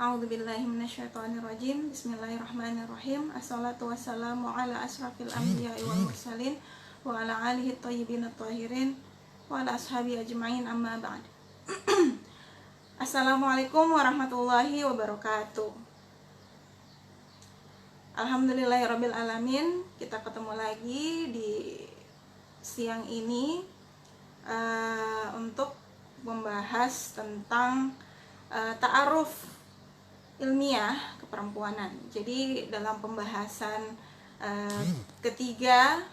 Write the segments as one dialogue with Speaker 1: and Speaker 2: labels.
Speaker 1: A'udzubillahi minasyaitonirrajim. Bismillahirrahmanirrahim. Assalatu wassalamu ala asrafil anbiya'i wal mursalin wa ala alihi thayyibin thahirin wa ala ashabi ajma'in, amma ba'd. Assalamualaikum warahmatullahi wabarakatuh. Alhamdulillahirabbil alamin. Kita ketemu lagi di siang ini untuk membahas tentang ta'aruf ilmiah keperempuanan. Jadi dalam pembahasan ketiga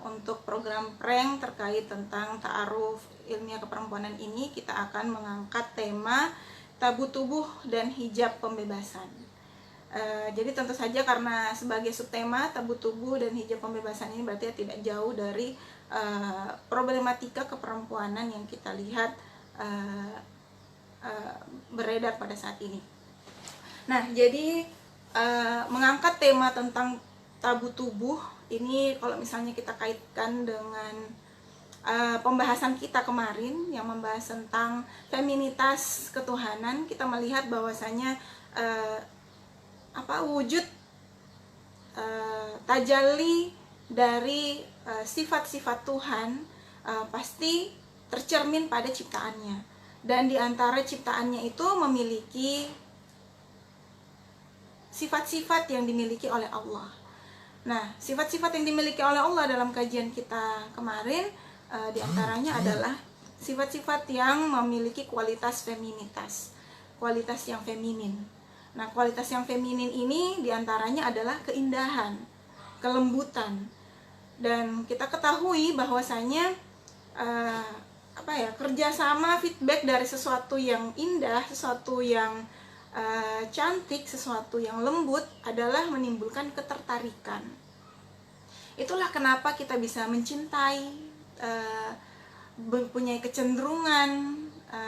Speaker 1: untuk program prank terkait tentang ta'aruf ilmiah keperempuanan ini, kita akan mengangkat tema tabu tubuh dan hijab pembebasan. Jadi tentu saja karena sebagai subtema tabu tubuh dan hijab pembebasan ini berarti tidak jauh dari problematika keperempuanan yang kita lihat beredar pada saat ini. Nah, jadi mengangkat tema tentang tabu tubuh ini, kalau misalnya kita kaitkan dengan pembahasan kita kemarin yang membahas tentang feminitas ketuhanan, kita melihat bahwasanya wujud tajalli dari sifat-sifat Tuhan pasti tercermin pada ciptaannya. Dan di antara ciptaannya itu memiliki sifat-sifat yang dimiliki oleh Allah. Nah, sifat-sifat yang dimiliki oleh Allah dalam kajian kita kemarin di antaranya adalah sifat-sifat yang memiliki kualitas feminitas, kualitas yang feminin. Nah, kualitas yang feminin ini di antaranya adalah keindahan, kelembutan. Dan kita ketahui bahwasanya kerjasama feedback dari sesuatu yang indah, sesuatu yang cantik, sesuatu yang lembut adalah menimbulkan ketertarikan. Itulah kenapa kita bisa mencintai, mempunyai kecenderungan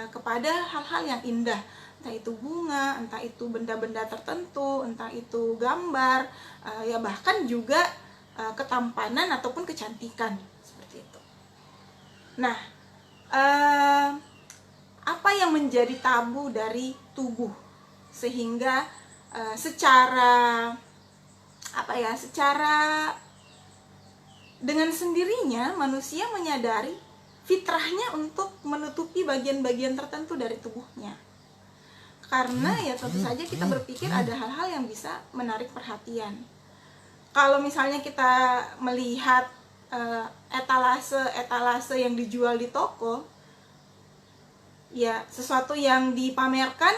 Speaker 1: kepada hal-hal yang indah, entah itu bunga, entah itu benda-benda tertentu, entah itu gambar, ya bahkan juga ketampanan ataupun kecantikan seperti itu. Nah, apa yang menjadi tabu dari tubuh sehingga secara dengan sendirinya manusia menyadari fitrahnya untuk menutupi bagian-bagian tertentu dari tubuhnya. Karena ya tentu saja kita berpikir ada hal-hal yang bisa menarik perhatian. Kalau misalnya kita melihat etalase yang dijual di toko, ya sesuatu yang dipamerkan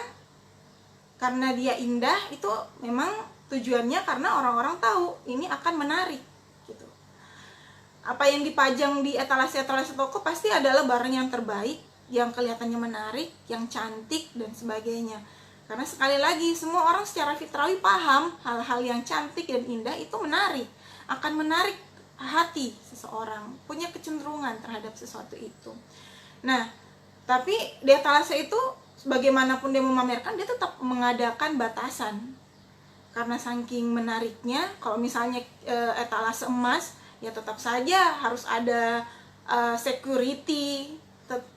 Speaker 1: karena dia indah, itu memang tujuannya karena orang-orang tahu ini akan menarik gitu. Apa yang dipajang di etalase toko pasti adalah barang yang terbaik, yang kelihatannya menarik, yang cantik dan sebagainya. Karena sekali lagi semua orang secara fitrawi paham hal-hal yang cantik dan indah itu menarik, akan menarik hati seseorang, punya kecenderungan terhadap sesuatu itu. Nah, tapi di etalase itu bagaimanapun dia memamerkan, dia tetap mengadakan batasan. Karena saking menariknya, kalau misalnya etalase emas, ya tetap saja harus ada security.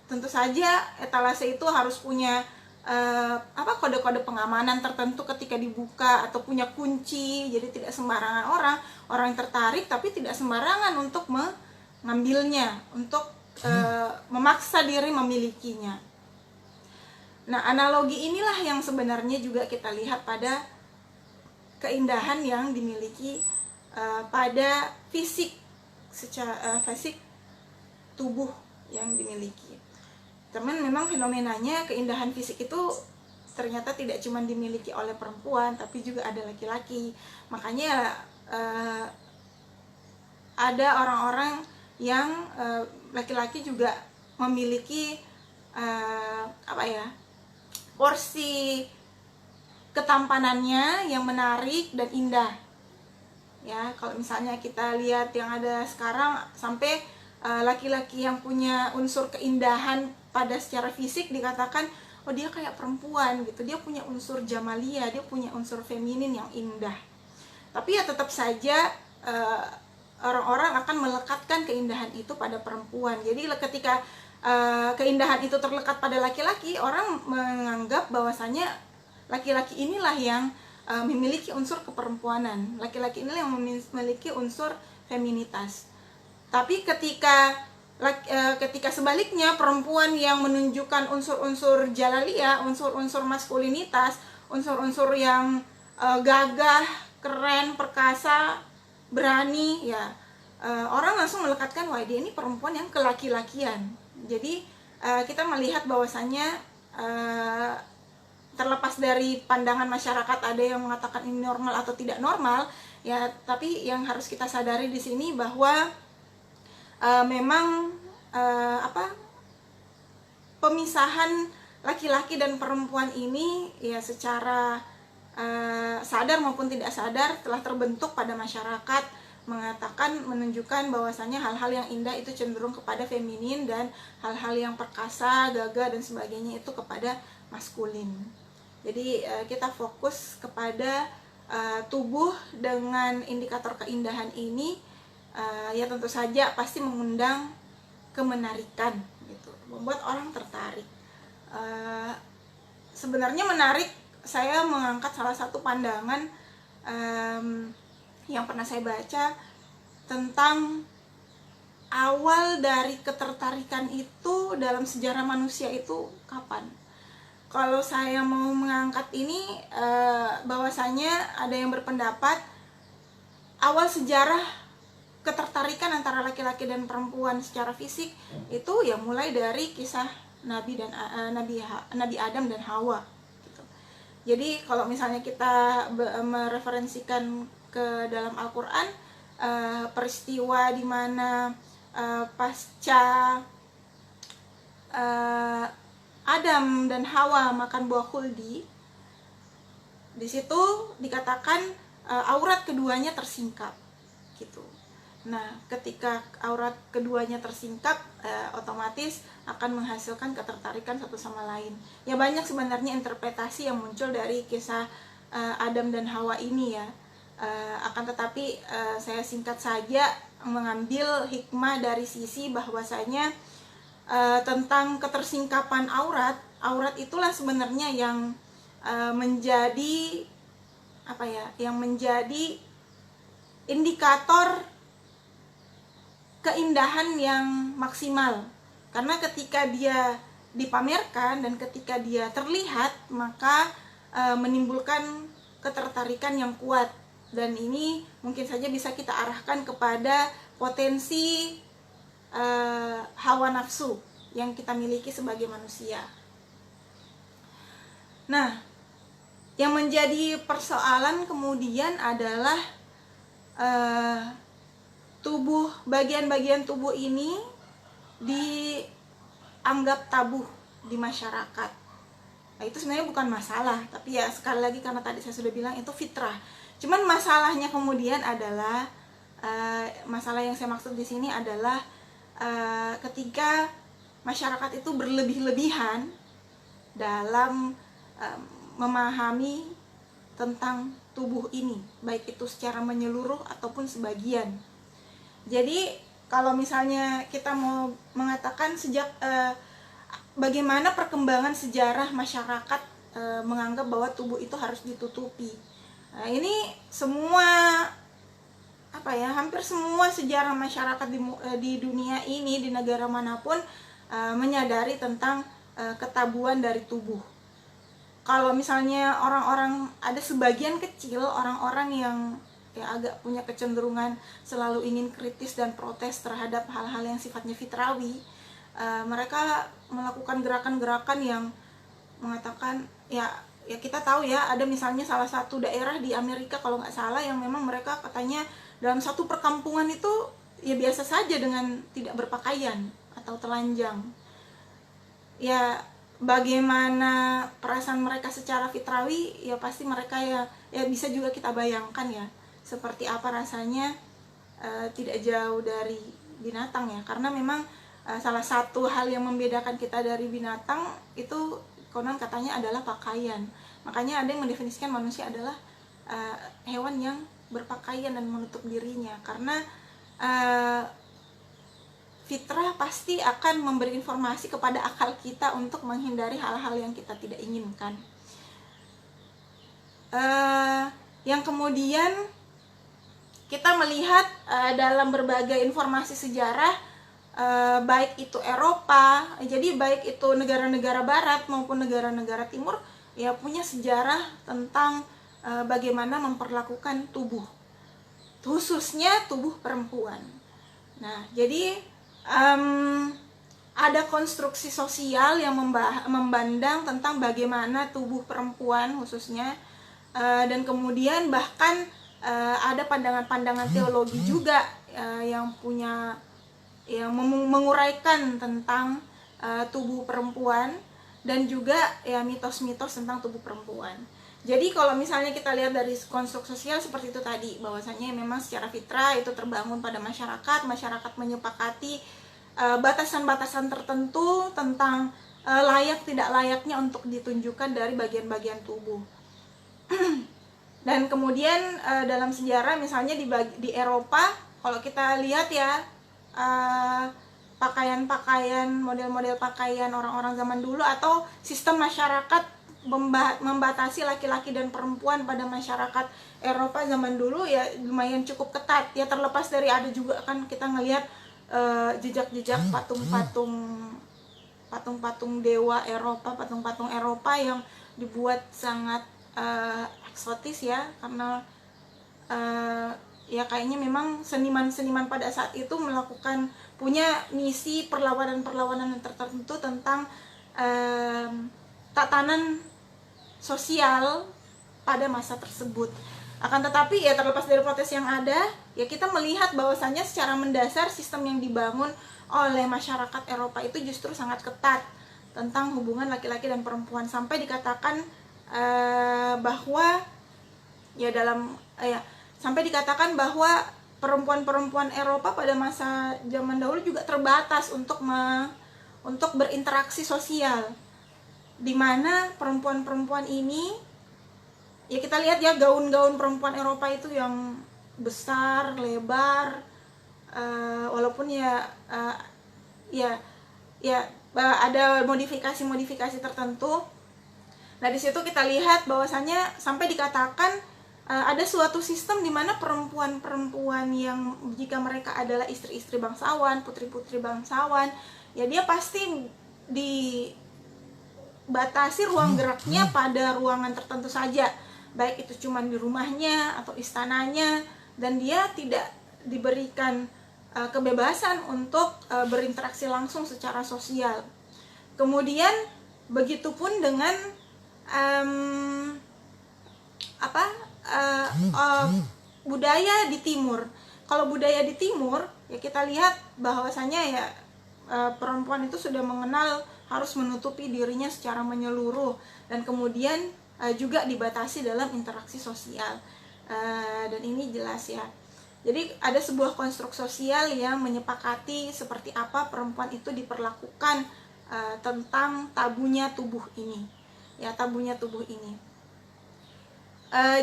Speaker 1: Tentu saja etalase itu harus punya kode-kode pengamanan tertentu ketika dibuka, atau punya kunci, jadi tidak sembarangan orang yang tertarik tapi tidak sembarangan untuk mengambilnya, untuk memaksa diri memilikinya. Nah, analogi inilah yang sebenarnya juga kita lihat pada keindahan yang dimiliki pada fisik, secara fisik tubuh yang dimiliki. Teman, memang fenomenanya keindahan fisik itu ternyata tidak cuma dimiliki oleh perempuan, tapi juga ada laki-laki. Makanya ada orang-orang yang laki-laki juga memiliki porsi ketampanannya yang menarik dan indah. Ya, kalau misalnya kita lihat yang ada sekarang, sampai laki-laki yang punya unsur keindahan pada secara fisik dikatakan, oh dia kayak perempuan gitu, dia punya unsur jamalia, dia punya unsur feminin yang indah. Tapi ya tetap saja orang-orang akan melekatkan keindahan itu pada perempuan. Jadi ketika keindahan itu terlekat pada laki-laki, orang menganggap bahwasanya laki-laki inilah yang memiliki unsur keperempuanan, laki-laki inilah yang memiliki unsur feminitas. Tapi ketika sebaliknya perempuan yang menunjukkan unsur-unsur jalaliyah, unsur-unsur maskulinitas, unsur-unsur yang gagah, keren, perkasa, berani, ya orang langsung melekatkan wah dia ini perempuan yang kelaki-lakian. Jadi kita melihat bahwasannya terlepas dari pandangan masyarakat ada yang mengatakan ini normal atau tidak normal, ya tapi yang harus kita sadari di sini bahwa memang pemisahan laki-laki dan perempuan ini ya secara sadar maupun tidak sadar telah terbentuk pada masyarakat, mengatakan menunjukkan bahwasannya hal-hal yang indah itu cenderung kepada feminin dan hal-hal yang perkasa, gagah dan sebagainya itu kepada maskulin. Jadi kita fokus kepada tubuh dengan indikator keindahan ini, ya tentu saja pasti mengundang kemenarikan gitu, membuat orang tertarik. Sebenarnya menarik, saya mengangkat salah satu pandangan yang pernah saya baca tentang awal dari ketertarikan itu dalam sejarah manusia itu kapan. Kalau saya mau mengangkat ini, bahwasanya ada yang berpendapat awal sejarah ketertarikan antara laki-laki dan perempuan secara fisik itu ya mulai dari kisah Nabi Adam dan Hawa gitu. Jadi kalau misalnya kita mereferensikan ke dalam Al-Quran, peristiwa di mana pasca Adam dan Hawa makan buah khuldi, di situ dikatakan aurat keduanya tersingkap gitu. Nah, ketika aurat keduanya tersingkap, otomatis akan menghasilkan ketertarikan satu sama lain. Ya banyak sebenarnya interpretasi yang muncul dari kisah Adam dan Hawa ini ya. Akan tetapi saya singkat saja mengambil hikmah dari sisi bahwasanya tentang ketersingkapan aurat itulah sebenarnya yang menjadi yang menjadi indikator keindahan yang maksimal. Karena ketika dia dipamerkan dan ketika dia terlihat, maka menimbulkan ketertarikan yang kuat. Dan ini mungkin saja bisa kita arahkan kepada potensi hawa nafsu yang kita miliki sebagai manusia. Nah, yang menjadi persoalan kemudian adalah bagian-bagian tubuh ini dianggap tabu di masyarakat. Nah, itu sebenarnya bukan masalah, tapi ya sekali lagi karena tadi saya sudah bilang itu fitrah. Cuman masalahnya kemudian adalah masalah yang saya maksud di sini adalah ketika masyarakat itu berlebih-lebihan dalam memahami tentang tubuh ini, baik itu secara menyeluruh ataupun sebagian. Jadi kalau misalnya kita mau mengatakan bagaimana perkembangan sejarah masyarakat menganggap bahwa tubuh itu harus ditutupi. Nah, ini hampir semua sejarah masyarakat di dunia ini, di negara manapun menyadari tentang ketabuan dari tubuh. Kalau misalnya ada sebagian kecil orang-orang yang agak punya kecenderungan selalu ingin kritis dan protes terhadap hal-hal yang sifatnya fitrawi, mereka melakukan gerakan-gerakan yang mengatakan ya kita tahu ya, ada misalnya salah satu daerah di Amerika kalau nggak salah yang memang mereka katanya dalam satu perkampungan itu ya biasa saja dengan tidak berpakaian atau telanjang. Ya bagaimana perasaan mereka secara fitrawi, ya pasti mereka ya bisa juga kita bayangkan ya seperti apa rasanya, tidak jauh dari binatang ya, karena memang salah satu hal yang membedakan kita dari binatang itu konon katanya adalah pakaian. Makanya ada yang mendefinisikan manusia adalah hewan yang berpakaian dan menutup dirinya, karena fitrah pasti akan memberi informasi kepada akal kita untuk menghindari hal-hal yang kita tidak inginkan. yang kemudian kita melihat dalam berbagai informasi sejarah, baik itu Eropa, jadi baik itu negara-negara Barat maupun negara-negara Timur, ya punya sejarah tentang bagaimana memperlakukan tubuh, khususnya tubuh perempuan. Nah, jadi ada konstruksi sosial yang memandang tentang bagaimana tubuh perempuan khususnya, dan kemudian bahkan ada pandangan-pandangan teologi juga yang menguraikan tentang tubuh perempuan, dan juga ya mitos-mitos tentang tubuh perempuan. Jadi kalau misalnya kita lihat dari konstruk sosial seperti itu tadi, bahwasanya memang secara fitrah itu terbangun pada masyarakat menyepakati batasan-batasan tertentu tentang layak tidak layaknya untuk ditunjukkan dari bagian-bagian tubuh. Dan kemudian dalam sejarah misalnya di Eropa, kalau kita lihat ya, pakaian-pakaian, model-model pakaian orang-orang zaman dulu, atau sistem masyarakat membatasi laki-laki dan perempuan pada masyarakat Eropa zaman dulu ya lumayan cukup ketat ya, terlepas dari ada juga kan kita ngelihat jejak-jejak patung-patung dewa Eropa, patung-patung Eropa yang dibuat sangat eksotis ya, karena ya kayaknya memang seniman-seniman pada saat itu punya misi perlawanan-perlawanan tertentu tentang tatanan sosial pada masa tersebut. Akan tetapi ya terlepas dari protes yang ada, ya kita melihat bahwasannya secara mendasar sistem yang dibangun oleh masyarakat Eropa itu justru sangat ketat tentang hubungan laki-laki dan perempuan, sampai dikatakan bahwa perempuan-perempuan Eropa pada masa zaman dahulu juga terbatas untuk berinteraksi sosial, di mana perempuan-perempuan ini ya kita lihat ya gaun-gaun perempuan Eropa itu yang besar, lebar, walaupun ada modifikasi tertentu. Nah, di situ kita lihat bahwasannya sampai dikatakan ada suatu sistem di mana perempuan-perempuan yang jika mereka adalah istri-istri bangsawan, putri-putri bangsawan, ya dia pasti dibatasi ruang geraknya pada ruangan tertentu saja, baik itu cuma di rumahnya atau istananya, dan dia tidak diberikan kebebasan untuk berinteraksi langsung secara sosial. Kemudian begitupun dengan budaya di timur. Kalau budaya di timur ya kita lihat bahwasanya ya perempuan itu sudah mengenal harus menutupi dirinya secara menyeluruh, dan kemudian juga dibatasi dalam interaksi sosial, dan ini jelas ya. Jadi ada sebuah konstruk sosial yang menyepakati seperti apa perempuan itu diperlakukan tentang tabunya tubuh ini, ya tabunya tubuh ini.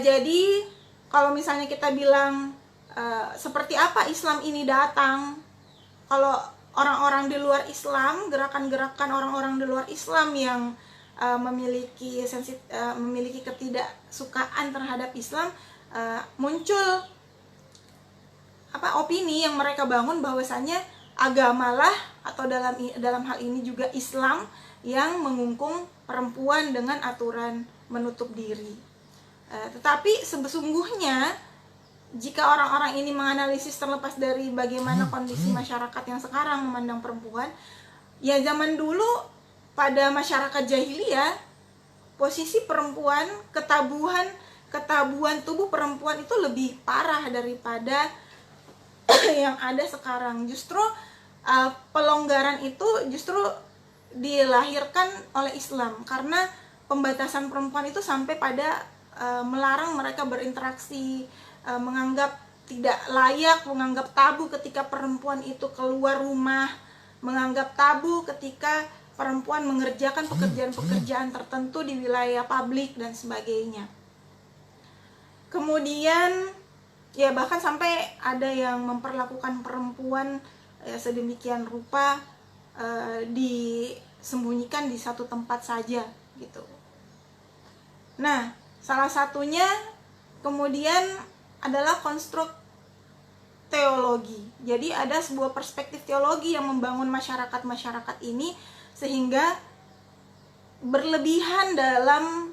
Speaker 1: Jadi kalau misalnya kita bilang seperti apa Islam ini datang, kalau orang-orang di luar Islam, gerakan-gerakan orang-orang di luar Islam yang memiliki ketidaksukaan terhadap Islam, muncul opini yang mereka bangun bahwasanya agamalah atau dalam hal ini juga Islam yang mengungkung perempuan dengan aturan menutup diri. Tetapi sesungguhnya jika orang-orang ini menganalisis terlepas dari bagaimana kondisi masyarakat yang sekarang memandang perempuan, ya zaman dulu pada masyarakat jahiliyah, posisi perempuan, ketabuhan tubuh perempuan itu lebih parah daripada yang ada sekarang. Justru pelonggaran itu justru dilahirkan oleh Islam, karena pembatasan perempuan itu sampai pada melarang mereka berinteraksi, menganggap tidak layak, menganggap tabu ketika perempuan itu keluar rumah, menganggap tabu ketika perempuan mengerjakan pekerjaan-pekerjaan tertentu di wilayah publik dan sebagainya. Kemudian ya bahkan sampai ada yang memperlakukan perempuan sedemikian rupa disembunyikan di satu tempat saja gitu. Nah, Salah satunya kemudian adalah konstruk teologi. Jadi ada sebuah perspektif teologi yang membangun masyarakat ini sehingga berlebihan dalam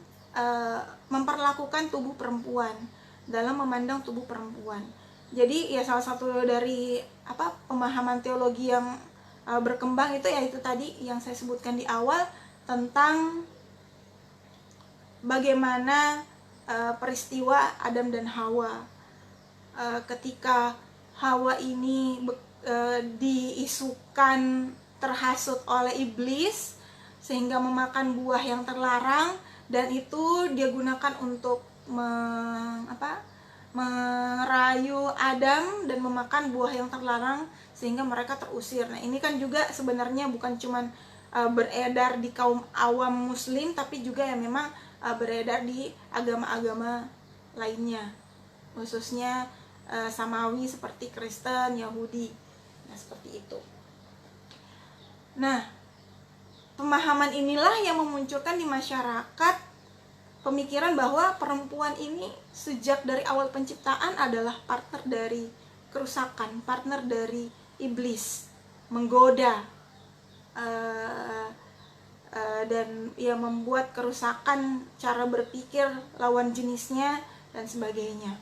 Speaker 1: memperlakukan tubuh perempuan, dalam memandang tubuh perempuan. Jadi ya salah satu dari pemahaman teologi yang berkembang itu ya itu tadi yang saya sebutkan di awal tentang bagaimana peristiwa Adam dan Hawa. Ketika Hawa ini diisukan terhasut oleh iblis sehingga memakan buah yang terlarang, dan itu dia gunakan untuk merayu Adam dan memakan buah yang terlarang sehingga mereka terusir. Nah, ini kan juga sebenarnya bukan cuman beredar di kaum awam muslim, tapi juga ya memang beredar di agama-agama lainnya, khususnya samawi seperti Kristen, Yahudi. Nah, seperti itu. Nah, pemahaman inilah yang memunculkan di masyarakat pemikiran bahwa perempuan ini sejak dari awal penciptaan adalah partner dari kerusakan, partner dari iblis, menggoda dan ya membuat kerusakan cara berpikir lawan jenisnya dan sebagainya.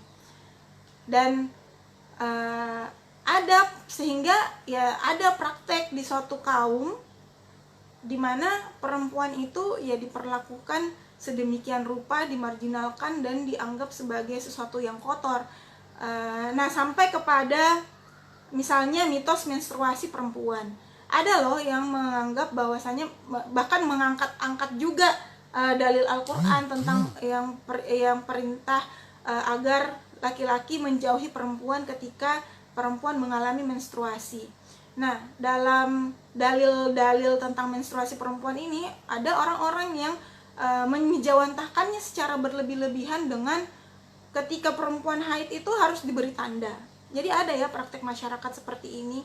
Speaker 1: Dan ada sehingga ya ada praktek di suatu kaum di mana perempuan itu ya diperlakukan sedemikian rupa, dimarginalkan dan dianggap sebagai sesuatu yang kotor. Nah, sampai kepada misalnya mitos menstruasi perempuan. Ada loh yang menganggap bahwasanya bahkan mengangkat-angkat juga dalil Al-Qur'an tentang yang perintah agar laki-laki menjauhi perempuan ketika perempuan mengalami menstruasi. Nah, dalam dalil-dalil tentang menstruasi perempuan ini ada orang-orang yang menjawantahkannya secara berlebih-lebihan dengan ketika perempuan haid itu harus diberi tanda. Jadi ada ya praktek masyarakat seperti ini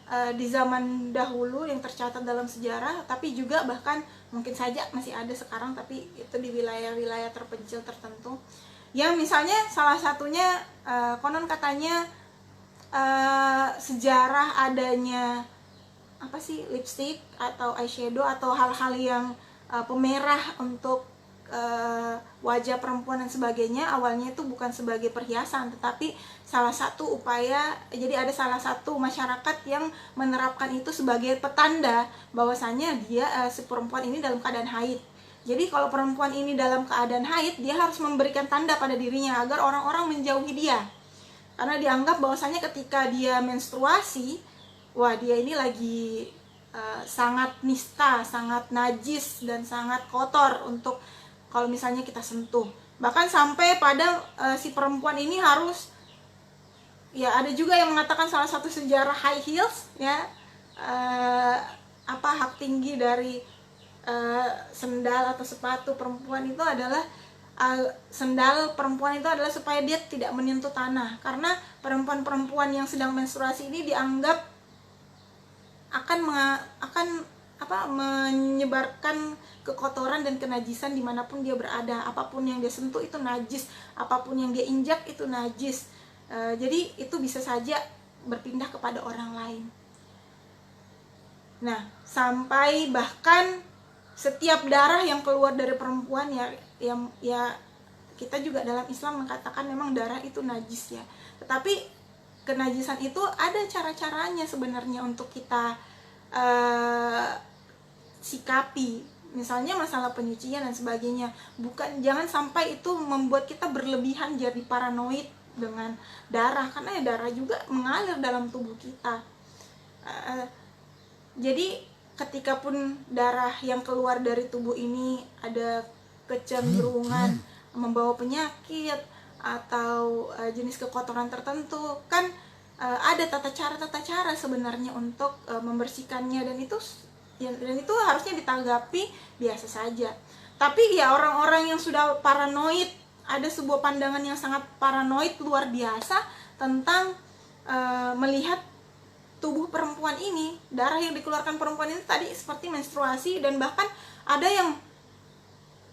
Speaker 1: di zaman dahulu yang tercatat dalam sejarah, tapi juga bahkan mungkin saja masih ada sekarang, tapi itu di wilayah-wilayah terpencil tertentu. Yang misalnya salah satunya konon katanya sejarah adanya lipstick atau eyeshadow atau hal-hal yang pemerah untuk wajah perempuan dan sebagainya, awalnya itu bukan sebagai perhiasan tetapi salah satu upaya. Jadi ada salah satu masyarakat yang menerapkan itu sebagai petanda bahwasanya dia si perempuan ini dalam keadaan haid. Jadi kalau perempuan ini dalam keadaan haid, dia harus memberikan tanda pada dirinya agar orang-orang menjauhi dia, karena dianggap bahwasanya ketika dia menstruasi, wah dia ini lagi sangat nista, sangat najis dan sangat kotor untuk kalau misalnya kita sentuh. Bahkan sampai pada si perempuan ini harus ya, ada juga yang mengatakan salah satu sejarah high heels ya, hak tinggi dari sendal atau sepatu perempuan itu adalah sendal perempuan itu adalah supaya dia tidak menyentuh tanah, karena perempuan-perempuan yang sedang menstruasi ini dianggap akan menyebarkan kekotoran dan kenajisan dimanapun dia berada. Apapun yang dia sentuh itu najis, apapun yang dia injak itu najis. Jadi itu bisa saja berpindah kepada orang lain. Nah, sampai bahkan setiap darah yang keluar dari perempuan ya kita juga dalam Islam mengatakan memang darah itu najis ya. Tetapi kenajisan itu ada cara-caranya sebenarnya untuk kita sikapi. Misalnya masalah penyucian dan sebagainya. Jangan sampai itu membuat kita berlebihan jadi paranoid dengan darah, karena ya darah juga mengalir dalam tubuh kita. Jadi ketika pun darah yang keluar dari tubuh ini ada kecenderungan membawa penyakit atau jenis kekotoran tertentu, kan ada tata cara sebenarnya untuk membersihkannya, dan itu harusnya ditanggapi biasa saja. Tapi ya orang-orang yang sudah paranoid, ada sebuah pandangan yang sangat paranoid luar biasa tentang melihat tubuh perempuan ini, darah yang dikeluarkan perempuan ini tadi seperti menstruasi, dan bahkan ada yang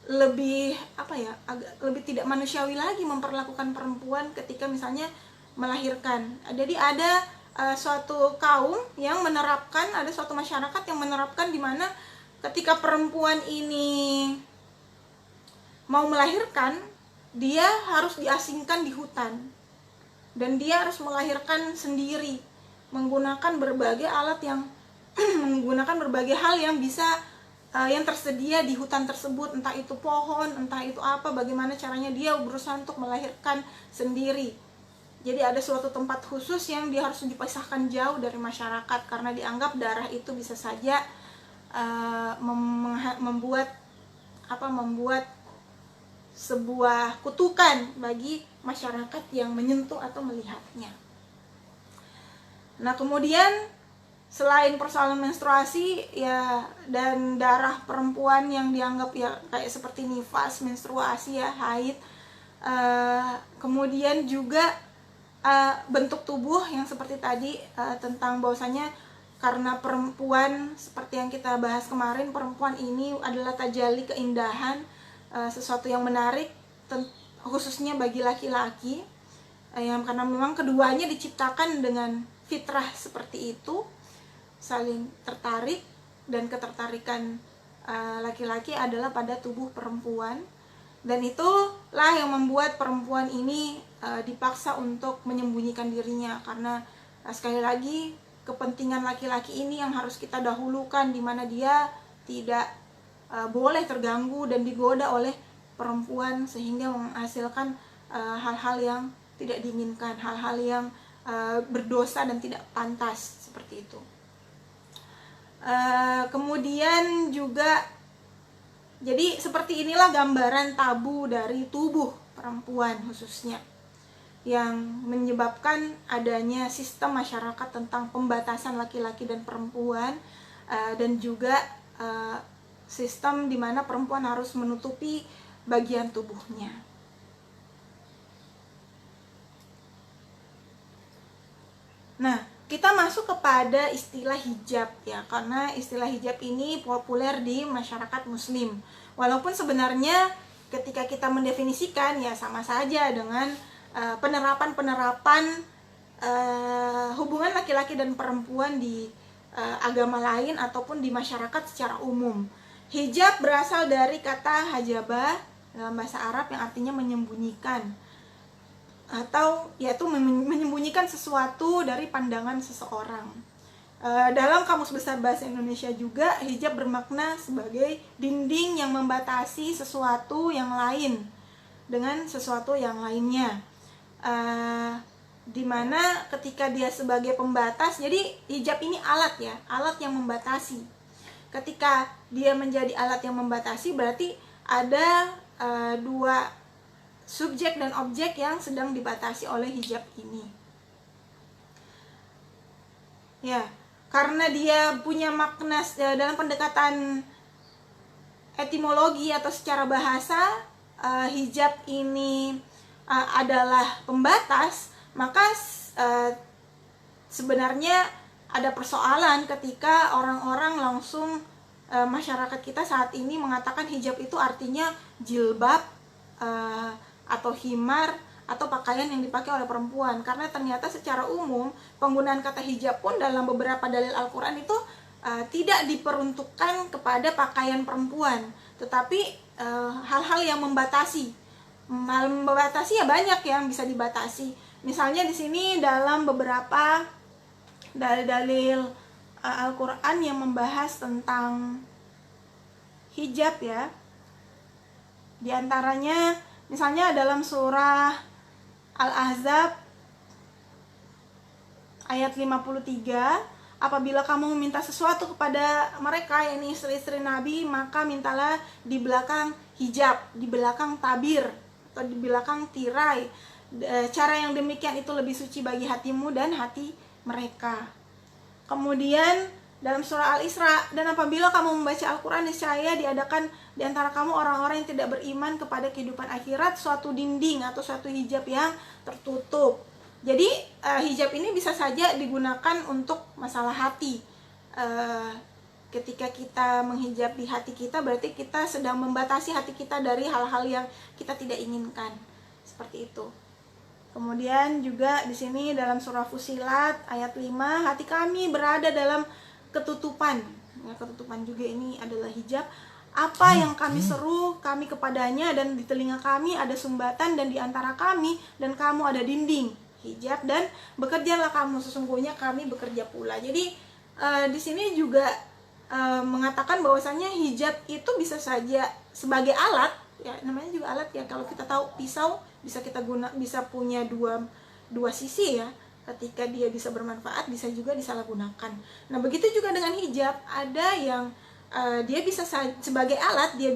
Speaker 1: lebih agak lebih tidak manusiawi lagi memperlakukan perempuan ketika misalnya melahirkan. Jadi ada suatu kaum yang menerapkan, ada suatu masyarakat yang menerapkan di mana ketika perempuan ini mau melahirkan, dia harus diasingkan di hutan dan dia harus melahirkan sendiri menggunakan berbagai alat yang menggunakan berbagai hal yang bisa yang tersedia di hutan tersebut, entah itu pohon, entah itu apa, bagaimana caranya dia berusaha untuk melahirkan sendiri. Jadi ada suatu tempat khusus yang dia harus dipisahkan jauh dari masyarakat karena dianggap darah itu bisa saja membuat sebuah kutukan bagi masyarakat yang menyentuh atau melihatnya. Nah, kemudian selain persoalan menstruasi ya dan darah perempuan yang dianggap ya kayak seperti nifas, menstruasi ya, haid, kemudian juga bentuk tubuh yang seperti tadi tentang bahwasanya karena perempuan seperti yang kita bahas kemarin, perempuan ini adalah tajalli keindahan, sesuatu yang menarik khususnya bagi laki-laki, yang karena memang keduanya diciptakan dengan fitrah seperti itu, saling tertarik, dan ketertarikan laki-laki adalah pada tubuh perempuan, dan itulah yang membuat perempuan ini dipaksa untuk menyembunyikan dirinya karena sekali lagi kepentingan laki-laki ini yang harus kita dahulukan, di mana dia tidak boleh terganggu dan digoda oleh perempuan sehingga menghasilkan hal-hal yang tidak diinginkan, hal-hal yang berdosa dan tidak pantas seperti itu. Kemudian juga jadi seperti inilah gambaran tabu dari tubuh perempuan khususnya yang menyebabkan adanya sistem masyarakat tentang pembatasan laki-laki dan perempuan, dan juga sistem di mana perempuan harus menutupi bagian tubuhnya. Nah, kita masuk kepada istilah hijab ya, karena istilah hijab ini populer di masyarakat muslim. Walaupun sebenarnya ketika kita mendefinisikan ya sama saja dengan penerapan hubungan laki-laki dan perempuan di agama lain ataupun di masyarakat secara umum. Hijab berasal dari kata hajabah dalam bahasa Arab yang artinya menyembunyikan, atau yaitu menyembunyikan sesuatu dari pandangan seseorang. Dalam Kamus Besar Bahasa Indonesia juga hijab bermakna sebagai dinding yang membatasi sesuatu yang lain dengan sesuatu yang lainnya. Dimana ketika dia sebagai pembatas, jadi hijab ini alat ya, alat yang membatasi. Ketika dia menjadi alat yang membatasi, berarti ada dua subjek dan objek yang sedang dibatasi oleh hijab ini. Ya, karena dia punya makna dalam pendekatan etimologi atau secara bahasa, hijab ini adalah pembatas, maka sebenarnya ada persoalan ketika orang-orang langsung masyarakat kita saat ini mengatakan hijab itu artinya jilbab atau himar atau pakaian yang dipakai oleh perempuan, karena ternyata secara umum penggunaan kata hijab pun dalam beberapa dalil Al-Quran itu tidak diperuntukkan kepada pakaian perempuan, tetapi hal-hal yang membatasi. Membatasi ya banyak yang bisa dibatasi. Misalnya di sini dalam beberapa dalil-dalil Al-Quran yang membahas tentang hijab ya, di antaranya misalnya dalam surah Al-Ahzab ayat 53, apabila kamu meminta sesuatu kepada mereka, yakni istri-istri Nabi, maka mintalah di belakang hijab, di belakang tabir atau di belakang tirai. Cara yang demikian itu lebih suci bagi hatimu dan hati mereka. Kemudian dalam surah Al-Isra, dan apabila kamu membaca Al-Quran, niscaya diadakan di antara kamu orang-orang yang tidak beriman kepada kehidupan akhirat suatu dinding atau suatu hijab yang tertutup. Jadi hijab ini bisa saja digunakan untuk masalah hati. ketika kita menghijab di hati kita, berarti kita sedang membatasi hati kita dari hal-hal yang kita tidak inginkan. Seperti itu. Kemudian juga di sini dalam surah Fussilat ayat 5, hati kami berada dalam ketutupan. Ya, ketutupan juga ini adalah hijab. Apa yang kami seru kami kepadanya, dan di telinga kami ada sumbatan, dan di antara kami dan kamu ada dinding hijab, dan bekerjalah kamu, sesungguhnya kami bekerja pula. Jadi di sini juga mengatakan bahwasannya hijab itu bisa saja sebagai alat, ya namanya juga alat ya. Kalau kita tahu pisau bisa kita bisa punya dua sisi ya. Ketika dia bisa bermanfaat, bisa juga disalahgunakan. Nah begitu juga dengan hijab, ada yang dia bisa sebagai alat, dia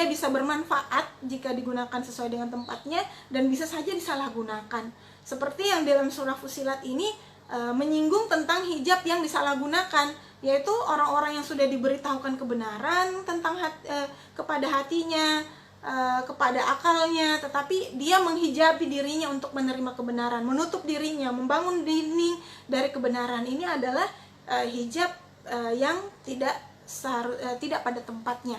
Speaker 1: bisa bermanfaat jika digunakan sesuai dengan tempatnya, dan bisa saja disalahgunakan. Seperti yang dalam surah Fussilat ini menyinggung tentang hijab yang disalahgunakan, yaitu orang-orang yang sudah diberitahukan kebenaran tentang kepada hatinya, kepada akalnya, tetapi dia menghijabi dirinya untuk menerima kebenaran, menutup dirinya, membangun dinding dari kebenaran. Ini adalah hijab yang tidak pada tempatnya.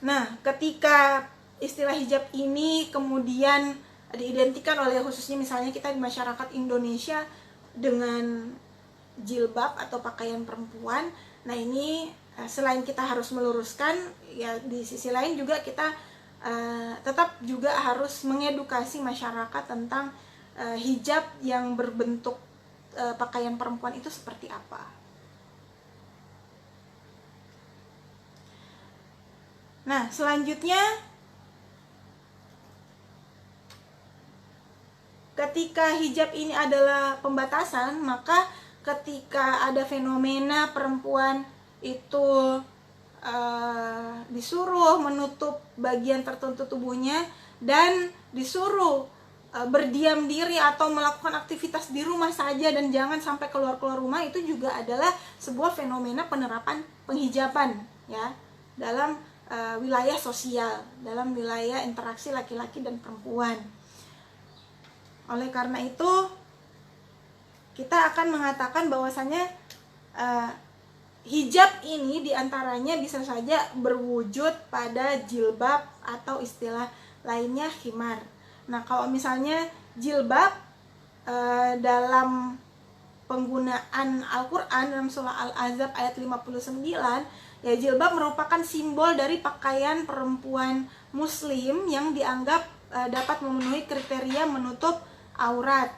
Speaker 1: Nah, ketika istilah hijab ini kemudian diidentikan oleh khususnya misalnya kita di masyarakat Indonesia dengan jilbab atau pakaian perempuan. Nah ini selain kita harus meluruskan, ya di sisi lain juga kita tetap juga harus mengedukasi masyarakat tentang hijab yang berbentuk pakaian perempuan itu seperti apa. Nah selanjutnya, ketika hijab ini adalah pembatasan, maka ketika ada fenomena perempuan itu disuruh menutup bagian tertentu tubuhnya dan disuruh berdiam diri atau melakukan aktivitas di rumah saja dan jangan sampai keluar-keluar rumah, itu juga adalah sebuah fenomena penerapan penghijaban ya dalam wilayah sosial, dalam wilayah interaksi laki-laki dan perempuan. Oleh karena itu kita akan mengatakan bahwasanya hijab ini diantaranya bisa saja berwujud pada jilbab atau istilah lainnya khimar. Nah kalau misalnya jilbab dalam penggunaan Al-Quran dalam surah Al-Ahzab ayat 59, ya jilbab merupakan simbol dari pakaian perempuan muslim yang dianggap dapat memenuhi kriteria menutup aurat.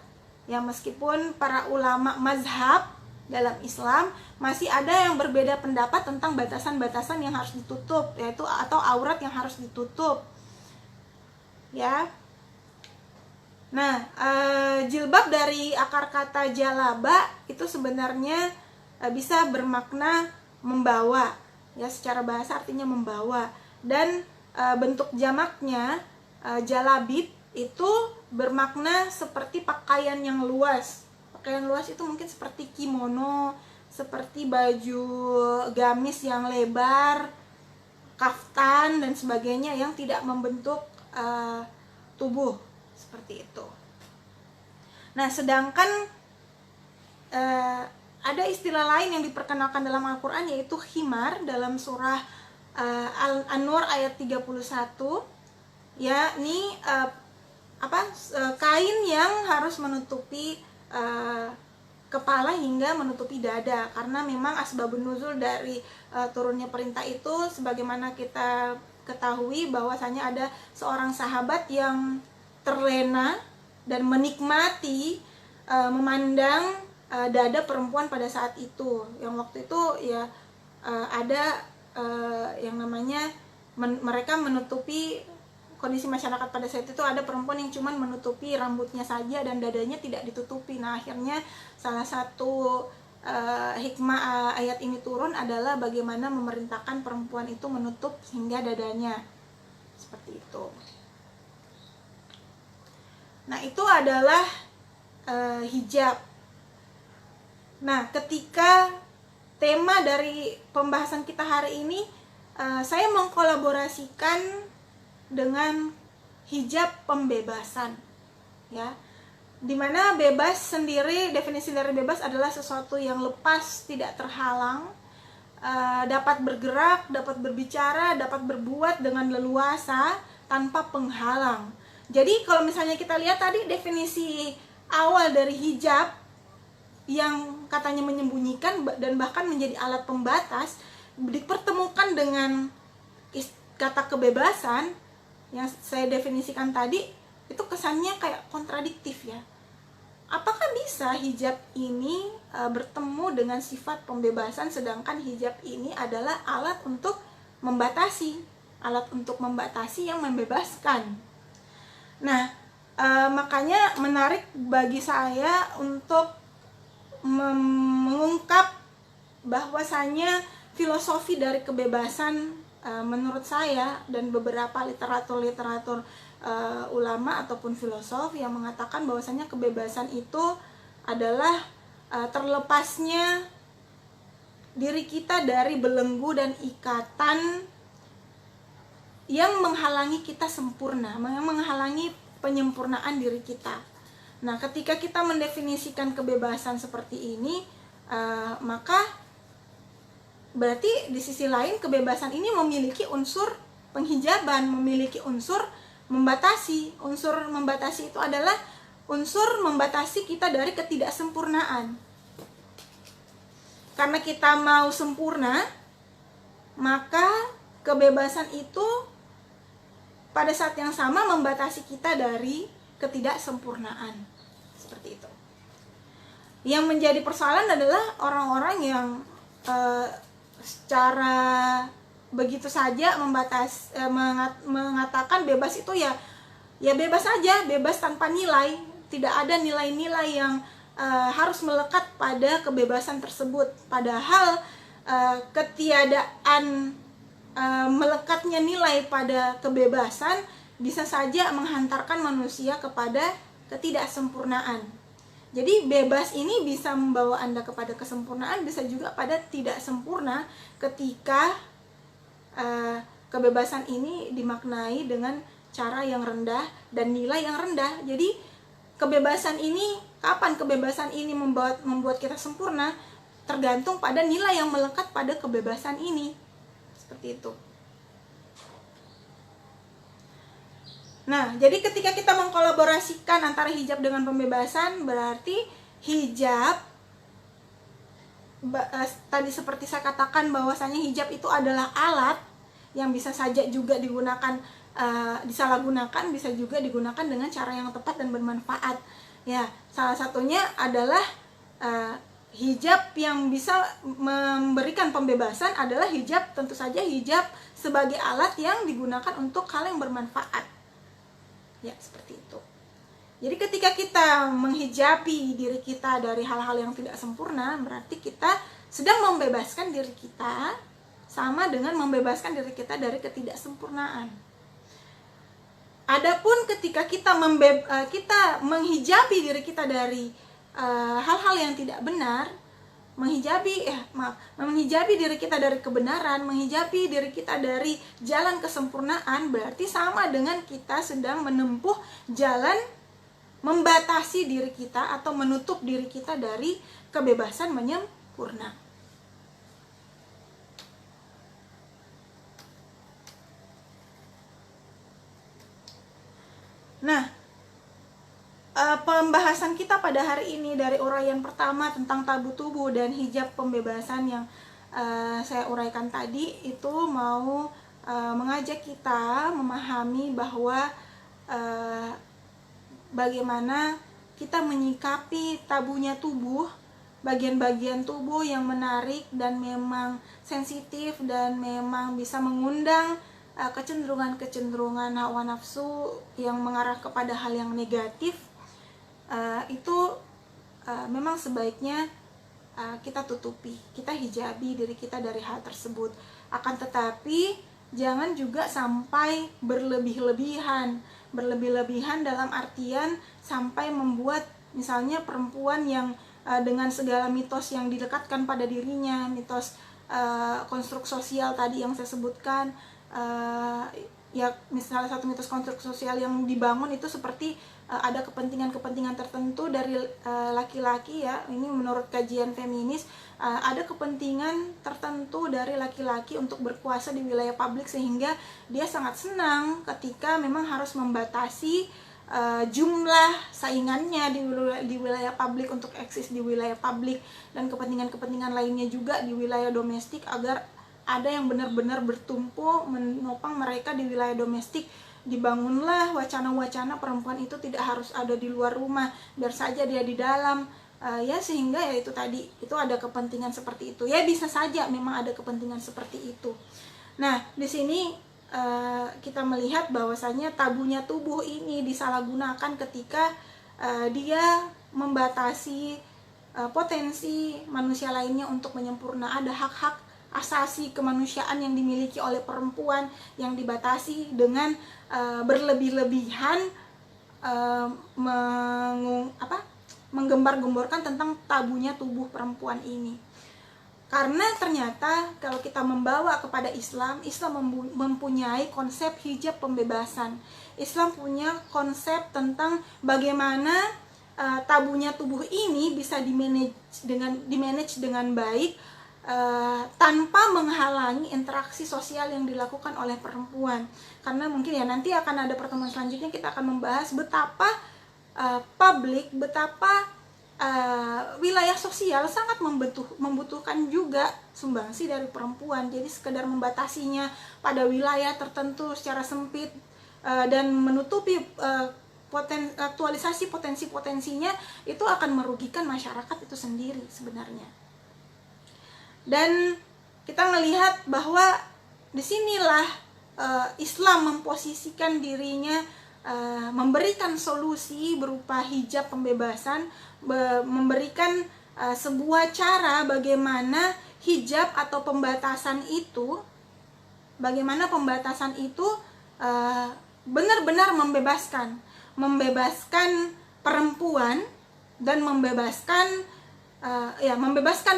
Speaker 1: Ya meskipun para ulama mazhab dalam Islam masih ada yang berbeda pendapat tentang batasan-batasan yang harus ditutup, yaitu atau aurat yang harus ditutup. Ya. Nah, jilbab dari akar kata jalaba itu sebenarnya bisa bermakna membawa. Ya, secara bahasa artinya membawa. Dan bentuk jamaknya jalabib itu bermakna seperti pakaian yang luas. Pakaian luas itu mungkin seperti kimono, seperti baju gamis yang lebar, kaftan dan sebagainya yang tidak membentuk tubuh seperti itu. Nah, sedangkan ada istilah lain yang diperkenalkan dalam Al-Quran, yaitu khimar dalam surah An-Nur ayat 31, yakni kain yang harus menutupi kepala hingga menutupi dada, karena memang asbabun nuzul dari turunnya perintah itu sebagaimana kita ketahui bahwasanya ada seorang sahabat yang terlena dan menikmati memandang dada perempuan pada saat itu, yang waktu itu ya ada yang namanya mereka menutupi kondisi masyarakat pada saat itu, ada perempuan yang cuman menutupi rambutnya saja dan dadanya tidak ditutupi. Nah akhirnya salah satu hikmah ayat ini turun adalah bagaimana memerintahkan perempuan itu menutup hingga dadanya seperti itu. Nah itu adalah hijab. Nah ketika tema dari pembahasan kita hari ini saya mengkolaborasikan dengan hijab pembebasan, ya. Dimana bebas sendiri, definisi dari bebas adalah sesuatu yang lepas, tidak terhalang, dapat bergerak, dapat berbicara, dapat berbuat dengan leluasa tanpa penghalang. Jadi kalau misalnya kita lihat tadi definisi awal dari hijab yang katanya menyembunyikan dan bahkan menjadi alat pembatas, dipertemukan dengan kata kebebasan yang saya definisikan tadi, itu kesannya kayak kontradiktif ya. Apakah bisa hijab ini bertemu dengan sifat pembebasan, sedangkan hijab ini adalah alat untuk membatasi, yang membebaskan. Nah, makanya menarik bagi saya untuk mengungkap bahwasanya filosofi dari kebebasan menurut saya dan beberapa literatur ulama ataupun filosof yang mengatakan bahwasanya kebebasan itu adalah terlepasnya diri kita dari belenggu dan ikatan yang menghalangi kita sempurna, yang menghalangi penyempurnaan diri kita. Nah, ketika kita mendefinisikan kebebasan seperti ini, maka berarti di sisi lain kebebasan ini memiliki unsur penghijaban, memiliki unsur membatasi. Unsur membatasi itu adalah unsur membatasi kita dari ketidaksempurnaan. Karena kita mau sempurna, maka kebebasan itu pada saat yang sama membatasi kita dari ketidaksempurnaan. Seperti itu. Yang menjadi persoalan adalah orang-orang yang secara begitu saja mengatakan bebas itu ya bebas saja, bebas tanpa nilai, tidak ada nilai-nilai yang harus melekat pada kebebasan tersebut. Padahal ketiadaan melekatnya nilai pada kebebasan bisa saja menghantarkan manusia kepada ketidaksempurnaan. Jadi bebas ini bisa membawa Anda kepada kesempurnaan, bisa juga pada tidak sempurna ketika kebebasan ini dimaknai dengan cara yang rendah dan nilai yang rendah. Jadi kebebasan ini, kapan kebebasan ini membuat kita sempurna, tergantung pada nilai yang melekat pada kebebasan ini. Seperti itu. Nah, jadi ketika kita mengkolaborasikan antara hijab dengan pembebasan, berarti hijab tadi seperti saya katakan bahwasanya hijab itu adalah alat yang bisa saja juga digunakan, disalahgunakan, bisa juga digunakan dengan cara yang tepat dan bermanfaat. Ya, salah satunya adalah hijab yang bisa memberikan pembebasan adalah hijab, tentu saja hijab sebagai alat yang digunakan untuk hal yang bermanfaat. Ya, seperti itu. Jadi ketika kita menghijabi diri kita dari hal-hal yang tidak sempurna, berarti kita sedang membebaskan diri kita, sama dengan membebaskan diri kita dari ketidaksempurnaan. Adapun ketika kita menghijabi diri kita dari hal-hal yang tidak benar, menghijabi diri kita dari kebenaran, menghijabi diri kita dari jalan kesempurnaan, berarti sama dengan kita sedang menempuh jalan membatasi diri kita atau menutup diri kita dari kebebasan menyempurna. Nah, pembahasan kita pada hari ini dari uraian pertama tentang tabu tubuh dan hijab pembebasan yang saya uraikan tadi itu mau mengajak kita memahami bahwa bagaimana kita menyikapi tabunya tubuh, bagian-bagian tubuh yang menarik dan memang sensitif dan memang bisa mengundang kecenderungan-kecenderungan hawa nafsu yang mengarah kepada hal yang negatif. Itu memang sebaiknya kita tutupi, kita hijabi diri kita dari hal tersebut. Akan tetapi jangan juga sampai berlebih-lebihan dalam artian sampai membuat misalnya perempuan yang dengan segala mitos yang dilekatkan pada dirinya, mitos konstruk sosial tadi yang saya sebutkan, ya misalnya satu mitos konstruk sosial yang dibangun itu seperti ada kepentingan-kepentingan tertentu dari laki-laki ya. Ini menurut kajian feminis, ada kepentingan tertentu dari laki-laki untuk berkuasa di wilayah publik, sehingga dia sangat senang ketika memang harus membatasi jumlah saingannya di wilayah publik untuk eksis di wilayah publik, dan kepentingan-kepentingan lainnya juga di wilayah domestik, agar ada yang benar-benar bertumpu menopang mereka di wilayah domestik. Dibangunlah wacana-wacana perempuan itu tidak harus ada di luar rumah, biar saja dia di dalam, ya, sehingga ya itu tadi, itu ada kepentingan seperti itu ya. Bisa saja memang ada kepentingan seperti itu. Nah, di sini kita melihat bahwasanya tabunya tubuh ini disalahgunakan ketika dia membatasi potensi manusia lainnya untuk menyempurna. Ada hak-hak asasi kemanusiaan yang dimiliki oleh perempuan yang dibatasi dengan berlebih-lebihan, menggembar-gemborkan tentang tabunya tubuh perempuan ini. Karena ternyata kalau kita membawa kepada Islam, Islam mempunyai konsep hijab pembebasan. Islam punya konsep tentang bagaimana tabunya tubuh ini bisa dimanage dengan baik, tanpa menghalangi interaksi sosial yang dilakukan oleh perempuan. Karena mungkin ya nanti akan ada pertemuan selanjutnya, kita akan membahas betapa publik, betapa wilayah sosial sangat membutuhkan juga sumbangsi dari perempuan. Jadi sekedar membatasinya pada wilayah tertentu secara sempit dan menutupi aktualisasi potensi-potensinya, itu akan merugikan masyarakat itu sendiri sebenarnya. Dan kita melihat bahwa disinilah Islam memposisikan dirinya, memberikan solusi berupa hijab pembebasan, memberikan sebuah cara bagaimana hijab atau pembatasan itu, benar-benar membebaskan perempuan dan membebaskan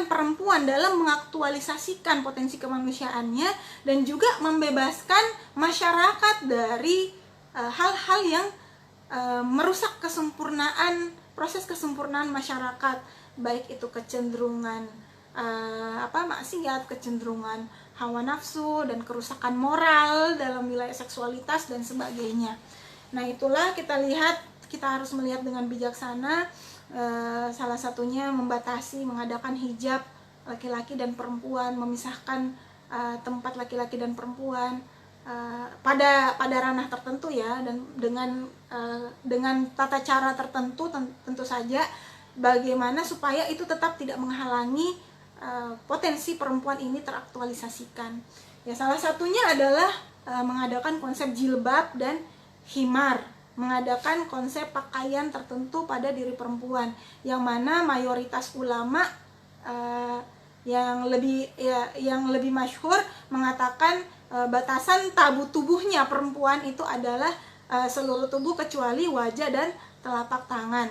Speaker 1: perempuan dalam mengaktualisasikan potensi kemanusiaannya, dan juga membebaskan masyarakat dari hal-hal yang merusak proses kesempurnaan masyarakat, baik itu kecenderungan maksiat, kecenderungan hawa nafsu, dan kerusakan moral dalam wilayah seksualitas dan sebagainya. Nah, itulah kita harus melihat dengan bijaksana. Salah satunya mengadakan hijab laki-laki dan perempuan, memisahkan tempat laki-laki dan perempuan pada ranah tertentu ya, dan dengan tata cara tertentu tentu saja, bagaimana supaya itu tetap tidak menghalangi potensi perempuan ini teraktualisasikan. Ya, salah satunya adalah mengadakan konsep jilbab dan himar, mengadakan konsep pakaian tertentu pada diri perempuan, yang mana mayoritas ulama yang lebih masyhur mengatakan batasan tabu tubuhnya perempuan itu adalah seluruh tubuh kecuali wajah dan telapak tangan.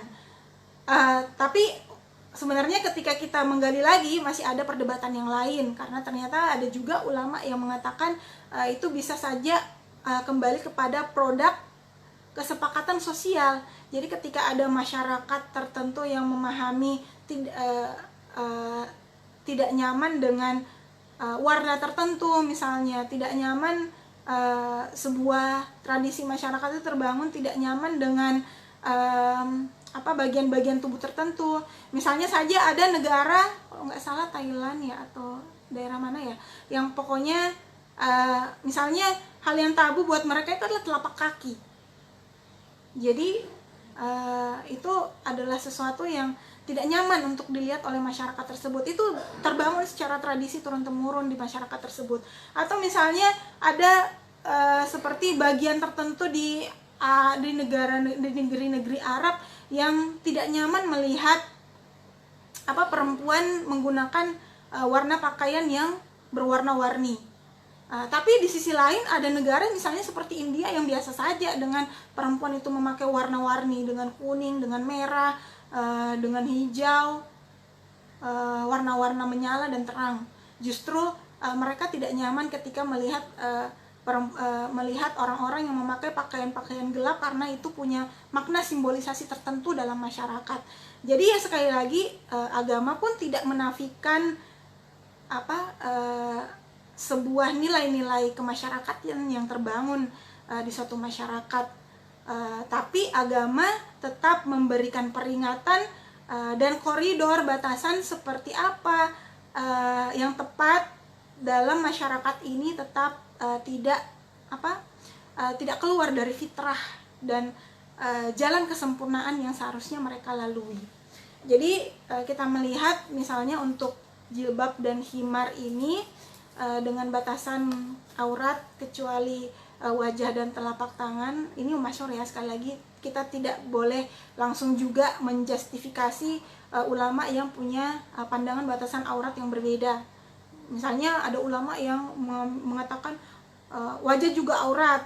Speaker 1: Tapi sebenarnya ketika kita menggali lagi masih ada perdebatan yang lain, karena ternyata ada juga ulama yang mengatakan itu bisa saja kembali kepada produk kesepakatan sosial. Jadi ketika ada masyarakat tertentu yang memahami tidak nyaman dengan warna tertentu, misalnya tidak nyaman, sebuah tradisi masyarakat itu terbangun tidak nyaman dengan bagian-bagian tubuh tertentu. Misalnya saja ada negara, kalau nggak salah Thailand ya, atau daerah mana ya, yang pokoknya misalnya hal yang tabu buat mereka itu adalah telapak kaki. Jadi itu adalah sesuatu yang tidak nyaman untuk dilihat oleh masyarakat tersebut. Itu terbangun secara tradisi turun-temurun di masyarakat tersebut. Atau misalnya ada seperti bagian tertentu di negeri-negeri Arab yang tidak nyaman melihat perempuan menggunakan warna pakaian yang berwarna-warni. Tapi di sisi lain ada negara misalnya seperti India yang biasa saja dengan perempuan itu memakai warna-warni, dengan kuning, dengan merah, dengan hijau, warna-warna menyala dan terang. Justru mereka tidak nyaman ketika melihat melihat orang-orang yang memakai pakaian-pakaian gelap karena itu punya makna simbolisasi tertentu dalam masyarakat. Jadi ya sekali lagi agama pun tidak menafikan sebuah nilai-nilai kemasyarakatan yang terbangun di suatu masyarakat, tapi agama tetap memberikan peringatan dan koridor batasan seperti apa yang tepat dalam masyarakat ini tetap tidak keluar dari fitrah dan jalan kesempurnaan yang seharusnya mereka lalui. Jadi kita melihat misalnya untuk jilbab dan khimar ini dengan batasan aurat kecuali wajah dan telapak tangan, ini masyhur ya. Sekali lagi kita tidak boleh langsung juga menjustifikasi ulama yang punya pandangan batasan aurat yang berbeda. Misalnya ada ulama yang mengatakan wajah juga aurat,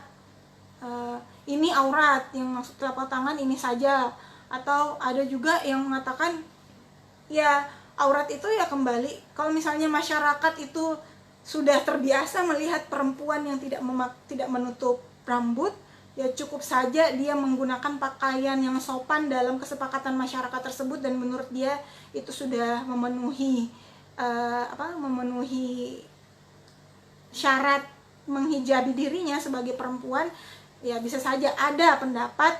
Speaker 1: ini aurat, yang maksud telapak tangan ini saja. Atau ada juga yang mengatakan ya aurat itu ya kembali, kalau misalnya masyarakat itu sudah terbiasa melihat perempuan yang tidak menutup rambut, ya cukup saja dia menggunakan pakaian yang sopan dalam kesepakatan masyarakat tersebut dan menurut dia itu sudah memenuhi syarat menghijabi dirinya sebagai perempuan. Ya bisa saja ada pendapat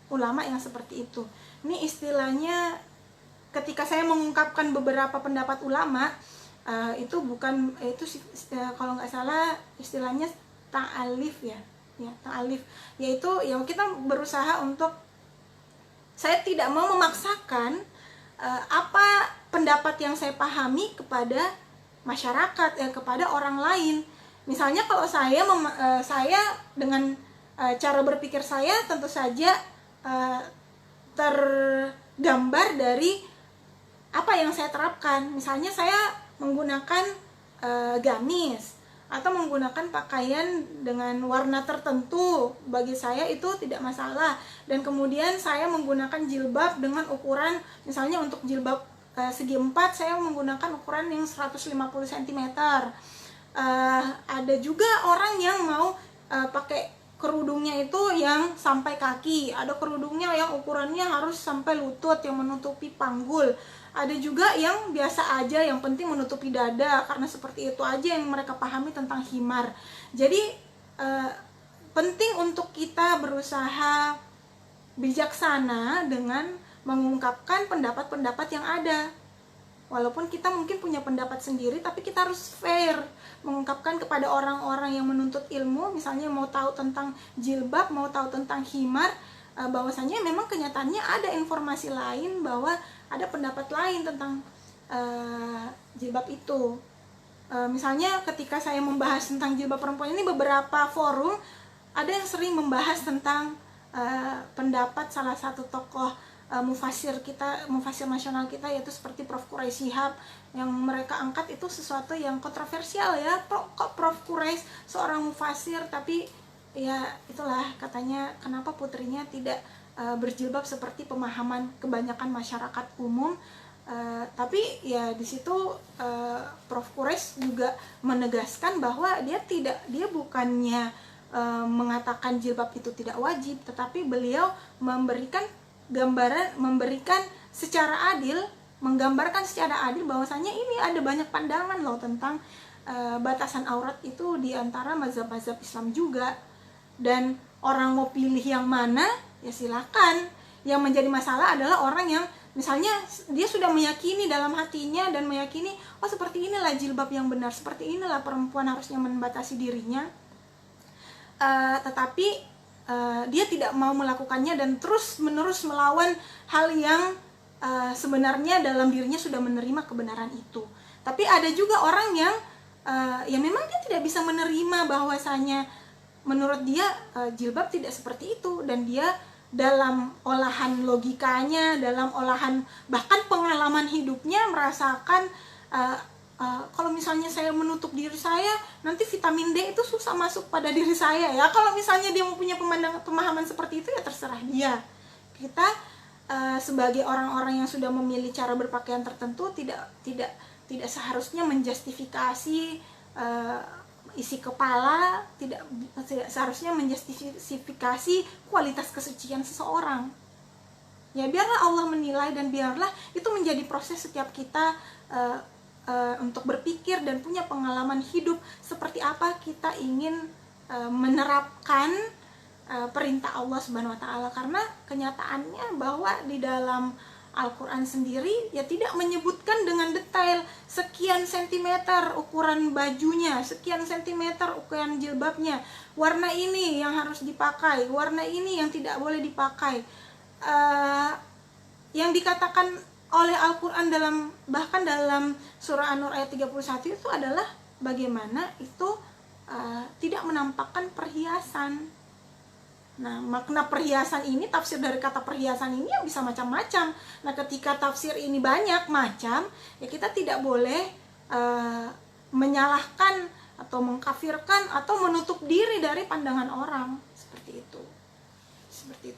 Speaker 1: ulama yang seperti itu. Ini istilahnya ketika saya mengungkapkan beberapa pendapat ulama, itu kalau nggak salah istilahnya ta'alif ya ta'alif, yaitu yang kita berusaha untuk, saya tidak mau memaksakan apa pendapat yang saya pahami kepada masyarakat, kepada orang lain. Misalnya kalau saya dengan cara berpikir saya tentu saja tergambar dari apa yang saya terapkan. Misalnya saya menggunakan gamis atau menggunakan pakaian dengan warna tertentu, bagi saya itu tidak masalah. Dan kemudian saya menggunakan jilbab dengan ukuran, misalnya untuk jilbab segi 4 saya menggunakan ukuran yang 150 cm. Ada juga orang yang mau pakai kerudungnya itu yang sampai kaki, ada kerudungnya yang ukurannya harus sampai lutut yang menutupi panggul. Ada juga yang biasa aja, yang penting menutupi dada, karena seperti itu aja yang mereka pahami tentang khimar. Jadi penting untuk kita berusaha bijaksana dengan mengungkapkan pendapat-pendapat yang ada. Walaupun kita mungkin punya pendapat sendiri, tapi kita harus fair mengungkapkan kepada orang-orang yang menuntut ilmu, misalnya mau tahu tentang jilbab, mau tahu tentang khimar, bahwasanya memang kenyataannya ada informasi lain, bahwa ada pendapat lain tentang jilbab itu. Misalnya ketika saya membahas tentang jilbab perempuan ini, beberapa forum ada yang sering membahas tentang pendapat salah satu tokoh mufasir nasional kita, yaitu seperti Prof. Quraisy Shihab, yang mereka angkat itu sesuatu yang kontroversial ya. Kok Prof. Quraisy seorang mufasir, tapi ya itulah katanya kenapa putrinya tidak berjilbab seperti pemahaman kebanyakan masyarakat umum. Tapi ya di situ Prof. Quraisy juga menegaskan bahwa dia bukannya mengatakan jilbab itu tidak wajib, tetapi beliau memberikan gambaran, menggambarkan secara adil bahwasanya ini ada banyak pandangan loh tentang batasan aurat itu di antara mazhab-mazhab Islam juga. Dan orang mau pilih yang mana ya silakan. Yang menjadi masalah adalah orang yang misalnya dia sudah meyakini dalam hatinya dan meyakini, oh seperti inilah jilbab yang benar, seperti inilah perempuan harusnya membatasi dirinya, tetapi dia tidak mau melakukannya dan terus menerus melawan hal yang sebenarnya dalam dirinya sudah menerima kebenaran itu. Tapi ada juga orang yang ya memang dia tidak bisa menerima bahwasanya menurut dia jilbab tidak seperti itu, dan dia dalam olahan logikanya, dalam olahan bahkan pengalaman hidupnya merasakan kalau misalnya saya menutup diri saya, nanti vitamin D itu susah masuk pada diri saya ya. Kalau misalnya dia mempunyai pemahaman seperti itu, ya terserah dia. Kita sebagai orang-orang yang sudah memilih cara berpakaian tertentu tidak seharusnya menjustifikasi isi kepala tidak seharusnya menjustifikasi kualitas kesucian seseorang. Ya biarlah Allah menilai, dan biarlah itu menjadi proses setiap kita untuk berpikir dan punya pengalaman hidup seperti apa kita ingin menerapkan perintah Allah Subhanahu wa taala. Karena kenyataannya bahwa di dalam Al-Quran sendiri ya tidak menyebutkan dengan detail sekian sentimeter ukuran bajunya, sekian sentimeter ukuran jilbabnya, warna ini yang harus dipakai, warna ini yang tidak boleh dipakai. Yang dikatakan oleh Al-Quran bahkan dalam surah An-Nur ayat 31 itu adalah bagaimana itu tidak menampakkan perhiasan. Nah, makna perhiasan ini, tafsir dari kata perhiasan ini ya bisa macam-macam. Nah, ketika tafsir ini banyak macam, ya kita tidak boleh menyalahkan atau mengkafirkan atau menutup diri dari pandangan orang seperti itu.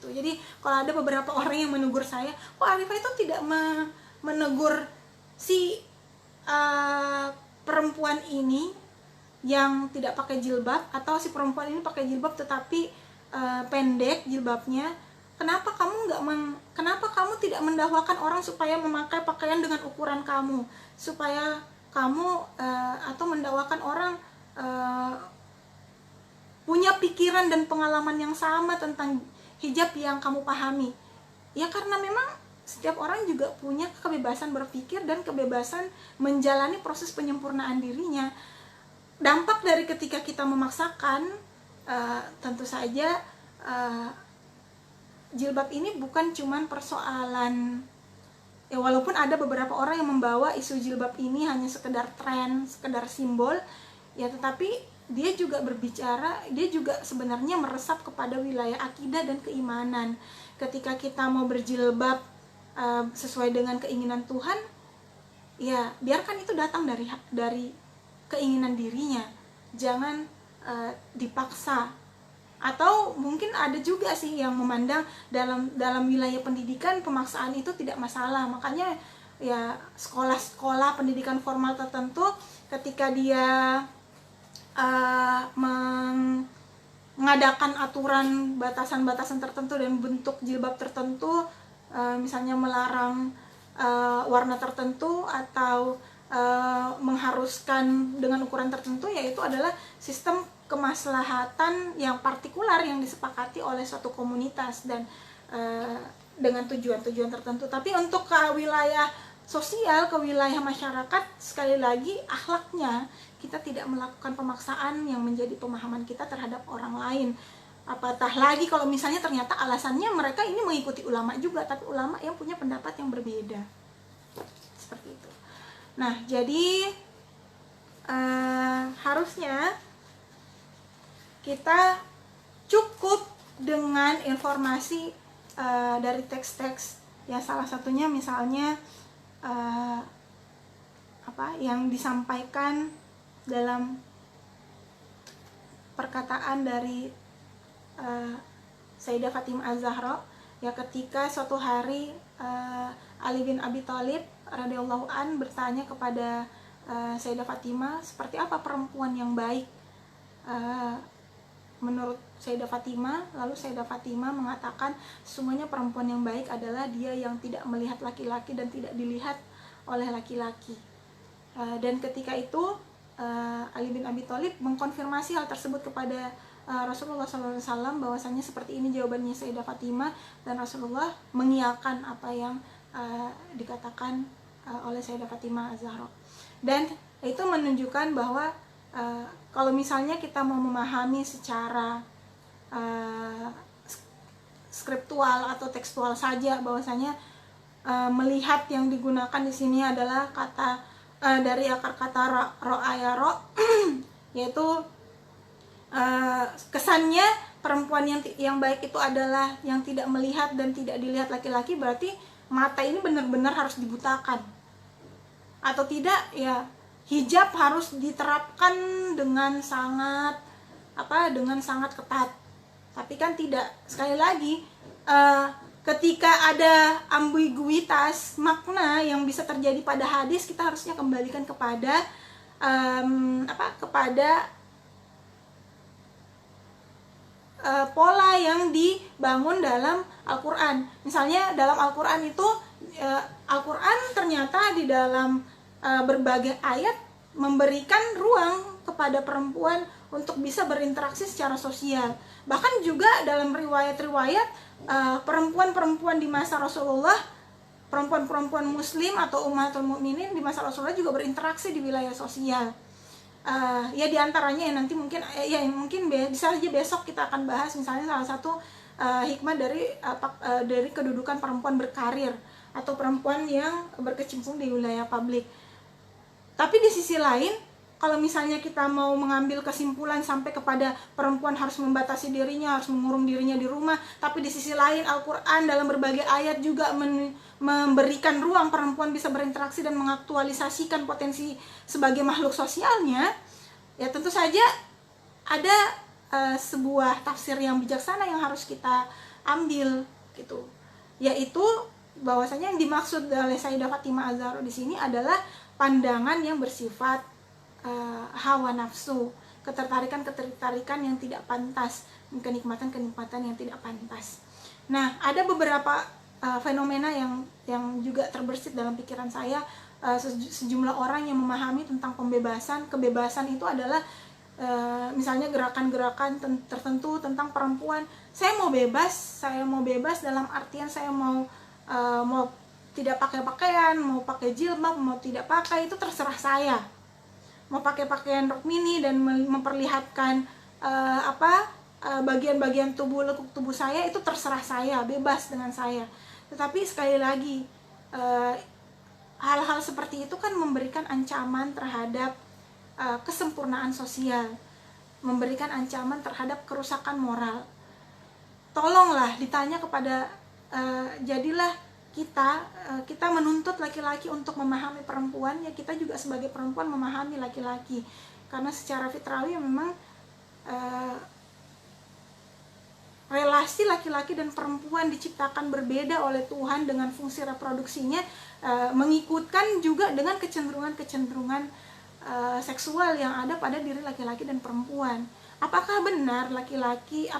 Speaker 1: Jadi kalau ada beberapa orang yang menegur saya, kok Arifah itu tidak menegur si perempuan ini yang tidak pakai jilbab, atau si perempuan ini pakai jilbab tetapi pendek jilbabnya, kenapa kamu tidak mendakwakan orang supaya memakai pakaian dengan ukuran kamu, supaya kamu atau mendakwakan orang punya pikiran dan pengalaman yang sama tentang hijab yang kamu pahami. Ya karena memang setiap orang juga punya kebebasan berpikir dan kebebasan menjalani proses penyempurnaan dirinya. Dampak dari ketika kita memaksakan, tentu saja jilbab ini bukan cuman persoalan, ya walaupun ada beberapa orang yang membawa isu jilbab ini hanya sekedar tren, sekedar simbol, ya tetapi dia juga berbicara, dia juga sebenarnya meresap kepada wilayah akidah dan keimanan. Ketika kita mau berjilbab sesuai dengan keinginan Tuhan, ya biarkan itu datang dari keinginan dirinya, jangan dipaksa. Atau mungkin ada juga sih yang memandang dalam wilayah pendidikan pemaksaan itu tidak masalah. Makanya ya sekolah-sekolah pendidikan formal tertentu ketika dia mengadakan aturan batasan-batasan tertentu dan bentuk jilbab tertentu, misalnya melarang warna tertentu atau mengharuskan dengan ukuran tertentu, yaitu adalah sistem kemaslahatan yang partikular yang disepakati oleh suatu komunitas dan dengan tujuan-tujuan tertentu. Tapi untuk ke wilayah sosial, ke wilayah masyarakat, sekali lagi akhlaknya kita tidak melakukan pemaksaan yang menjadi pemahaman kita terhadap orang lain. Apatah lagi kalau misalnya ternyata alasannya mereka ini mengikuti ulama juga, tapi ulama yang punya pendapat yang berbeda. Seperti itu. Nah, jadi harusnya kita cukup dengan informasi dari teks-teks, ya salah satunya misalnya yang disampaikan dalam perkataan dari Sayyidah Fatimah Az-Zahra, ya ketika suatu hari Ali bin Abi Thalib radhiyallahu an bertanya kepada Sayyidah Fatimah, seperti apa perempuan yang baik menurut Sayyidah Fatimah? Lalu Sayyidah Fatimah mengatakan, semuanya perempuan yang baik adalah dia yang tidak melihat laki-laki dan tidak dilihat oleh laki-laki. Dan ketika itu Ali bin Abi Thalib mengkonfirmasi hal tersebut kepada Rasulullah SAW, bahwasanya seperti ini jawabannya Sayyidah Fatimah, dan Rasulullah mengiyakan apa yang dikatakan oleh Sayyidah Fatimah Az-Zahra. Dan itu menunjukkan bahwa kalau misalnya kita mau memahami secara skriptual atau tekstual saja, bahwasanya melihat yang digunakan di sini adalah kata dari akar kata ro'ayaro, yaitu kesannya perempuan yang baik itu adalah yang tidak melihat dan tidak dilihat laki-laki, berarti mata ini benar-benar harus dibutakan. Atau tidak, ya hijab harus diterapkan dengan sangat ketat. Tapi kan tidak, sekali lagi ketika ada ambiguitas makna yang bisa terjadi pada hadis, kita harusnya kembalikan kepada kepada pola yang dibangun dalam Al-Quran. Misalnya dalam Al-Quran itu Al-Quran ternyata di dalam berbagai ayat memberikan ruang kepada perempuan untuk bisa berinteraksi secara sosial. Bahkan juga dalam riwayat-riwayat perempuan-perempuan di masa Rasulullah, perempuan-perempuan muslim atau ummatul mukminin di masa Rasulullah juga berinteraksi di wilayah sosial. Ya diantaranya nanti mungkin bisa aja besok kita akan bahas, misalnya salah satu hikmah dari kedudukan perempuan berkarir atau perempuan yang berkecimpung di wilayah publik. Tapi di sisi lain, kalau misalnya kita mau mengambil kesimpulan sampai kepada perempuan harus membatasi dirinya, harus mengurung dirinya di rumah, tapi di sisi lain Al-Quran dalam berbagai ayat juga memberikan ruang perempuan bisa berinteraksi dan mengaktualisasikan potensi sebagai makhluk sosialnya, ya tentu saja ada sebuah tafsir yang bijaksana yang harus kita ambil gitu, yaitu bahwasanya yang dimaksud oleh Sayyidah Fatimah Az-Zahra di sini adalah pandangan yang bersifat hawa nafsu, ketertarikan yang tidak pantas, kenikmatan yang tidak pantas. Nah, ada beberapa fenomena yang juga terbersit dalam pikiran saya. Sejumlah orang yang memahami tentang kebebasan itu adalah misalnya gerakan-gerakan tertentu tentang perempuan. Saya mau bebas dalam artian saya mau tidak pakai pakaian, mau pakai jilbab, mau tidak pakai, itu terserah saya. Mau pakai pakaian rok mini dan memperlihatkan bagian-bagian lekuk tubuh saya, itu terserah saya, bebas dengan saya. Tetapi sekali lagi, hal-hal seperti itu kan memberikan ancaman terhadap kesempurnaan sosial, memberikan ancaman terhadap kerusakan moral. Tolonglah ditanya kepada jadilah kita menuntut laki-laki untuk memahami perempuan, ya kita juga sebagai perempuan memahami laki-laki, karena secara fitrawi memang relasi laki-laki dan perempuan diciptakan berbeda oleh Tuhan dengan fungsi reproduksinya mengikutkan juga dengan kecenderungan seksual yang ada pada diri laki-laki dan perempuan. Apakah benar laki-laki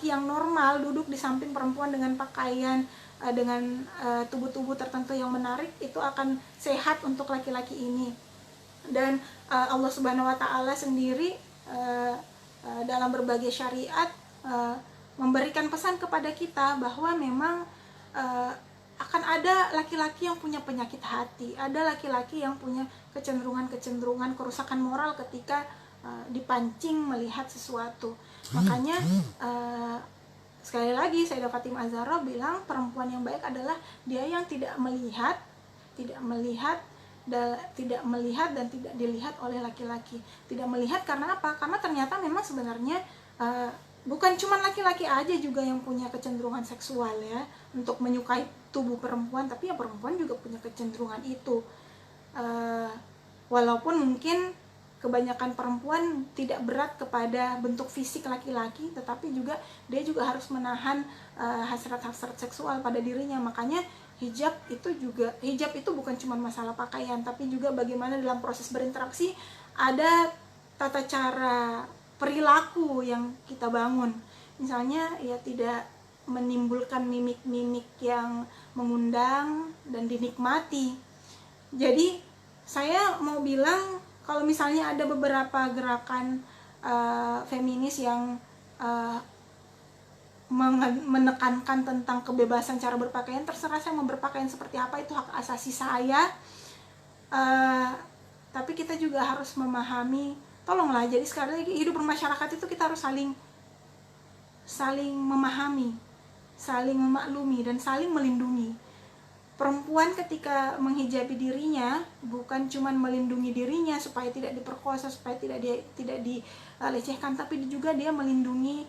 Speaker 1: yang normal duduk di samping perempuan dengan pakaian dengan tubuh-tubuh tertentu yang menarik itu akan sehat untuk laki-laki ini? Dan Allah Subhanahu wa taala sendiri dalam berbagai syariat memberikan pesan kepada kita bahwa memang akan ada laki-laki yang punya penyakit hati, ada laki-laki yang punya kecenderungan kerusakan moral ketika dipancing melihat sesuatu. Makanya sekali lagi Sayyidah Fatimah Az-Zahra bilang perempuan yang baik adalah dia yang tidak melihat dan tidak dilihat oleh laki-laki. Tidak melihat karena apa? Karena ternyata memang sebenarnya bukan cuma laki-laki aja juga yang punya kecenderungan seksual ya untuk menyukai tubuh perempuan, tapi ya perempuan juga punya kecenderungan itu. Walaupun mungkin kebanyakan perempuan tidak berat kepada bentuk fisik laki-laki, tetapi juga dia juga harus menahan hasrat-hasrat seksual pada dirinya. Makanya hijab itu bukan cuma masalah pakaian, tapi juga bagaimana dalam proses berinteraksi ada tata cara perilaku yang kita bangun. Misalnya ya tidak menimbulkan mimik-mimik yang mengundang dan dinikmati. Jadi saya mau bilang kalau misalnya ada beberapa gerakan feminis yang menekankan tentang kebebasan cara berpakaian, terserah saya mau berpakaian seperti apa, itu hak asasi saya. Tapi kita juga harus memahami, tolonglah, jadi sekali lagi hidup bermasyarakat itu kita harus saling memahami, saling memaklumi, dan saling melindungi. Perempuan ketika menghijabi dirinya bukan cuma melindungi dirinya supaya tidak diperkosa, supaya tidak dilecehkan, tapi juga dia melindungi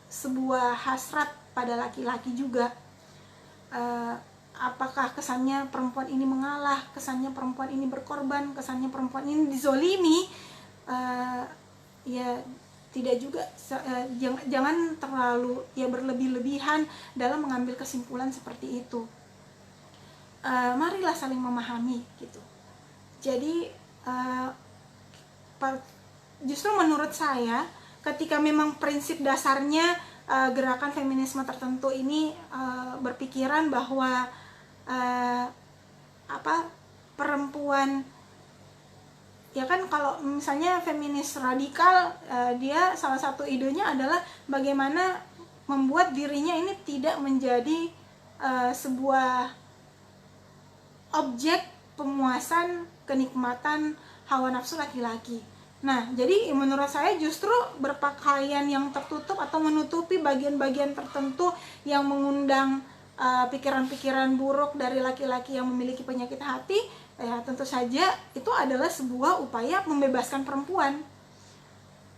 Speaker 1: sebuah hasrat pada laki-laki juga. Apakah kesannya perempuan ini mengalah, kesannya perempuan ini berkorban, kesannya perempuan ini dizolimi? Ya tidak juga, jangan terlalu berlebih-lebihan dalam mengambil kesimpulan seperti itu. Marilah saling memahami gitu. Jadi justru menurut saya ketika memang prinsip dasarnya gerakan feminisme tertentu ini berpikiran bahwa perempuan, ya kan, kalau misalnya feminis radikal, dia salah satu idenya adalah bagaimana membuat dirinya ini tidak menjadi sebuah objek pemuasan kenikmatan hawa nafsu laki-laki. Nah, jadi menurut saya justru berpakaian yang tertutup atau menutupi bagian-bagian tertentu yang mengundang pikiran-pikiran buruk dari laki-laki yang memiliki penyakit hati, ya tentu saja itu adalah sebuah upaya membebaskan perempuan.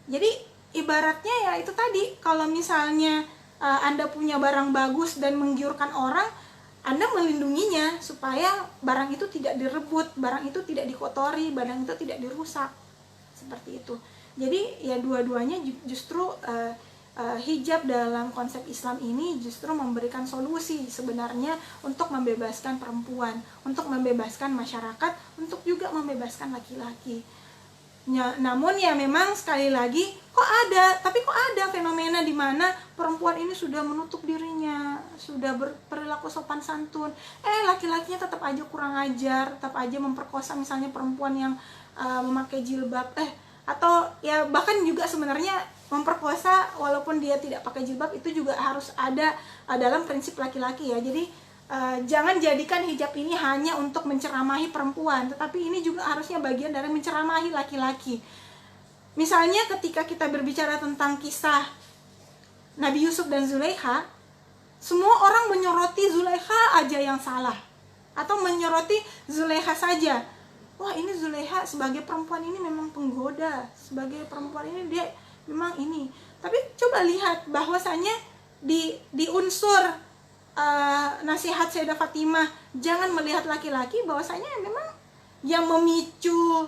Speaker 1: Jadi ibaratnya ya itu tadi, kalau misalnya Anda punya barang bagus dan menggiurkan orang, Anda melindunginya supaya barang itu tidak direbut, barang itu tidak dikotori, barang itu tidak dirusak. Seperti itu. Jadi ya dua-duanya justru hijab dalam konsep Islam ini justru memberikan solusi sebenarnya untuk membebaskan perempuan, untuk membebaskan masyarakat, untuk juga membebaskan laki-laki. Ya, namun ya memang sekali lagi kok ada fenomena di mana perempuan ini sudah menutup dirinya, sudah berperilaku sopan santun, laki-lakinya tetap aja kurang ajar, tetap aja memperkosa misalnya perempuan yang memakai jilbab, atau ya bahkan juga sebenarnya memperkosa walaupun dia tidak pakai jilbab itu juga harus ada dalam prinsip laki-laki ya. Jadi jangan jadikan hijab ini hanya untuk menceramahi perempuan, tetapi ini juga harusnya bagian dari menceramahi laki-laki. Misalnya ketika kita berbicara tentang kisah Nabi Yusuf dan Zulaikha, semua orang menyoroti Zulaikha aja yang salah, atau menyoroti Zulaikha saja. Wah, ini Zulaikha sebagai perempuan ini memang penggoda, sebagai perempuan ini dia memang ini. Tapi coba lihat bahwasanya di unsur nasihat Sayyidah Fatimah, jangan melihat laki-laki, bahwasanya memang yang memicu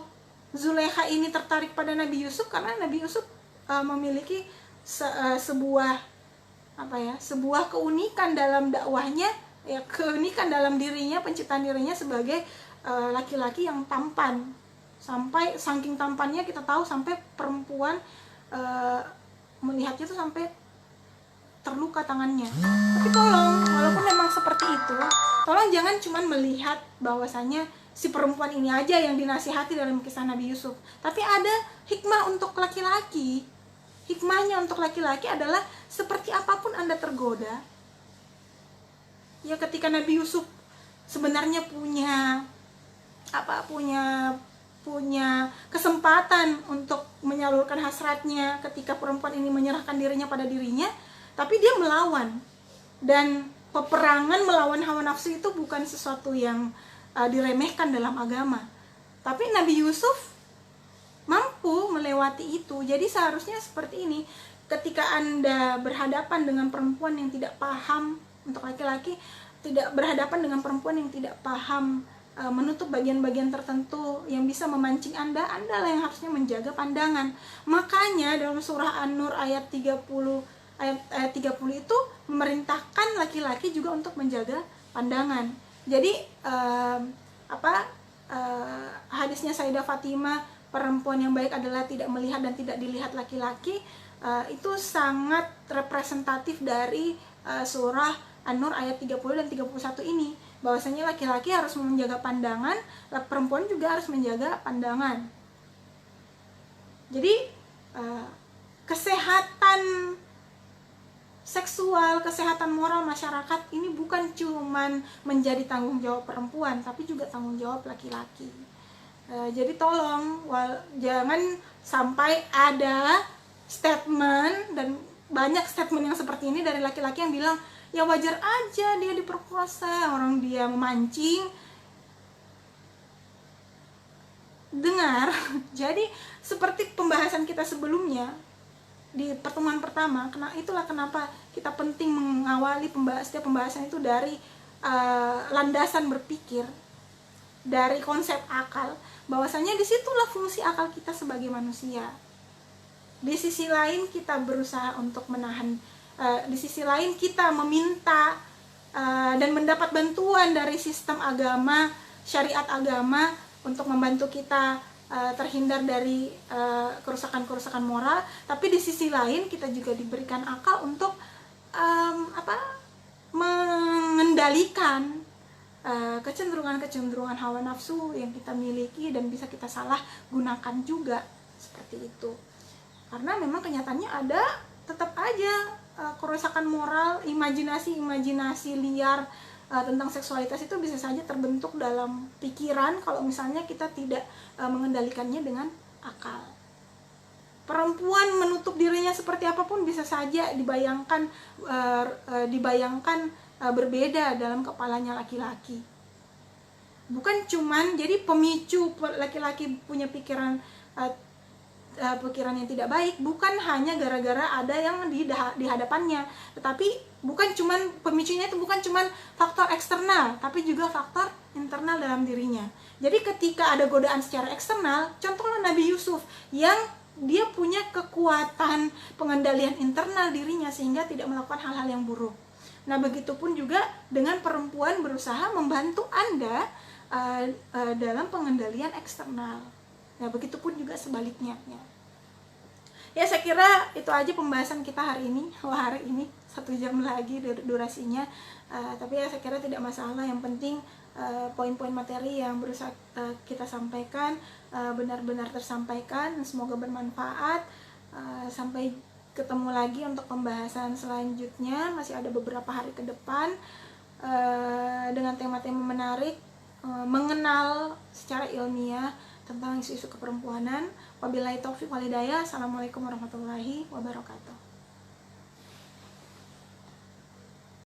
Speaker 1: Zulaikha ini tertarik pada Nabi Yusuf karena Nabi Yusuf memiliki sebuah keunikan dalam dakwahnya, ya, keunikan dalam dirinya, penciptaan dirinya sebagai laki-laki yang tampan. Sampai saking tampannya kita tahu sampai perempuan melihatnya tuh sampai terluka tangannya. Tapi tolong, walaupun memang seperti itu, tolong jangan cuma melihat bahwasanya si perempuan ini aja yang dinasihati dalam kisah Nabi Yusuf, tapi ada hikmah untuk laki-laki. Hikmahnya untuk laki-laki adalah seperti apapun Anda tergoda, ya ketika Nabi Yusuf sebenarnya punya kesempatan untuk menyalurkan hasratnya ketika perempuan ini menyerahkan dirinya pada dirinya, tapi dia melawan. Dan peperangan melawan hawa nafsu itu bukan sesuatu yang diremehkan dalam agama. Tapi Nabi Yusuf mampu melewati itu. Jadi seharusnya seperti ini, ketika Anda berhadapan dengan perempuan yang tidak paham, untuk laki-laki tidak berhadapan dengan perempuan yang tidak paham menutup bagian-bagian tertentu yang bisa memancing Anda lah yang harusnya menjaga pandangan. Makanya dalam surah An-Nur ayat 30 itu memerintahkan laki-laki juga untuk menjaga pandangan. Jadi hadisnya Sayyidah Fatimah, perempuan yang baik adalah tidak melihat dan tidak dilihat laki-laki, itu sangat representatif dari surah An-Nur ayat 30 dan 31 ini, bahwasanya laki-laki harus menjaga pandangan, perempuan juga harus menjaga pandangan. Jadi kesehatan seksual, kesehatan moral masyarakat ini bukan cuman menjadi tanggung jawab perempuan, tapi juga tanggung jawab laki-laki. Jadi tolong jangan sampai ada statement, dan banyak statement yang seperti ini dari laki-laki yang bilang, ya wajar aja dia diperkosa, orang dia memancing. Dengar, jadi seperti pembahasan kita sebelumnya di pertemuan pertama, itulah kenapa kita penting mengawali setiap pembahasan itu dari landasan berpikir, dari konsep akal, bahwasanya disitulah fungsi akal kita sebagai manusia. Di sisi lain kita berusaha untuk menahan, di sisi lain kita meminta dan mendapat bantuan dari sistem agama, syariat agama untuk membantu kita terhindar dari kerusakan-kerusakan moral, tapi di sisi lain kita juga diberikan akal untuk mengendalikan kecenderungan-kecenderungan hawa nafsu yang kita miliki dan bisa kita salah gunakan juga, seperti itu. Karena memang kenyataannya ada tetap aja kerusakan moral, imajinasi liar tentang seksualitas itu bisa saja terbentuk dalam pikiran kalau misalnya kita tidak mengendalikannya dengan akal. Perempuan menutup dirinya seperti apapun bisa saja dibayangkan berbeda dalam kepalanya laki-laki. Bukan cuman jadi pemicu laki-laki punya pikiran yang tidak baik, bukan hanya gara-gara ada yang di hadapannya, tetapi bukan cuman pemicunya itu bukan cuman faktor eksternal, tapi juga faktor internal dalam dirinya. Jadi ketika ada godaan secara eksternal, contohnya Nabi Yusuf yang dia punya kekuatan pengendalian internal dirinya sehingga tidak melakukan hal-hal yang buruk. Nah, begitupun juga dengan perempuan berusaha membantu Anda dalam pengendalian eksternal. Nah, begitupun juga sebaliknya. Ya, saya kira itu aja pembahasan kita hari ini. Hari ini 1 jam lagi durasinya. Tapi ya saya kira tidak masalah. Yang penting poin-poin materi yang berusaha kita sampaikan benar-benar tersampaikan. Semoga bermanfaat. Sampai ketemu lagi untuk pembahasan selanjutnya. Masih ada beberapa hari ke depan dengan tema-tema menarik, mengenal secara ilmiah tentang isu-isu keperempuanan. Wabillahi taufiq wal hidayah. Assalamualaikum warahmatullahi wabarakatuh.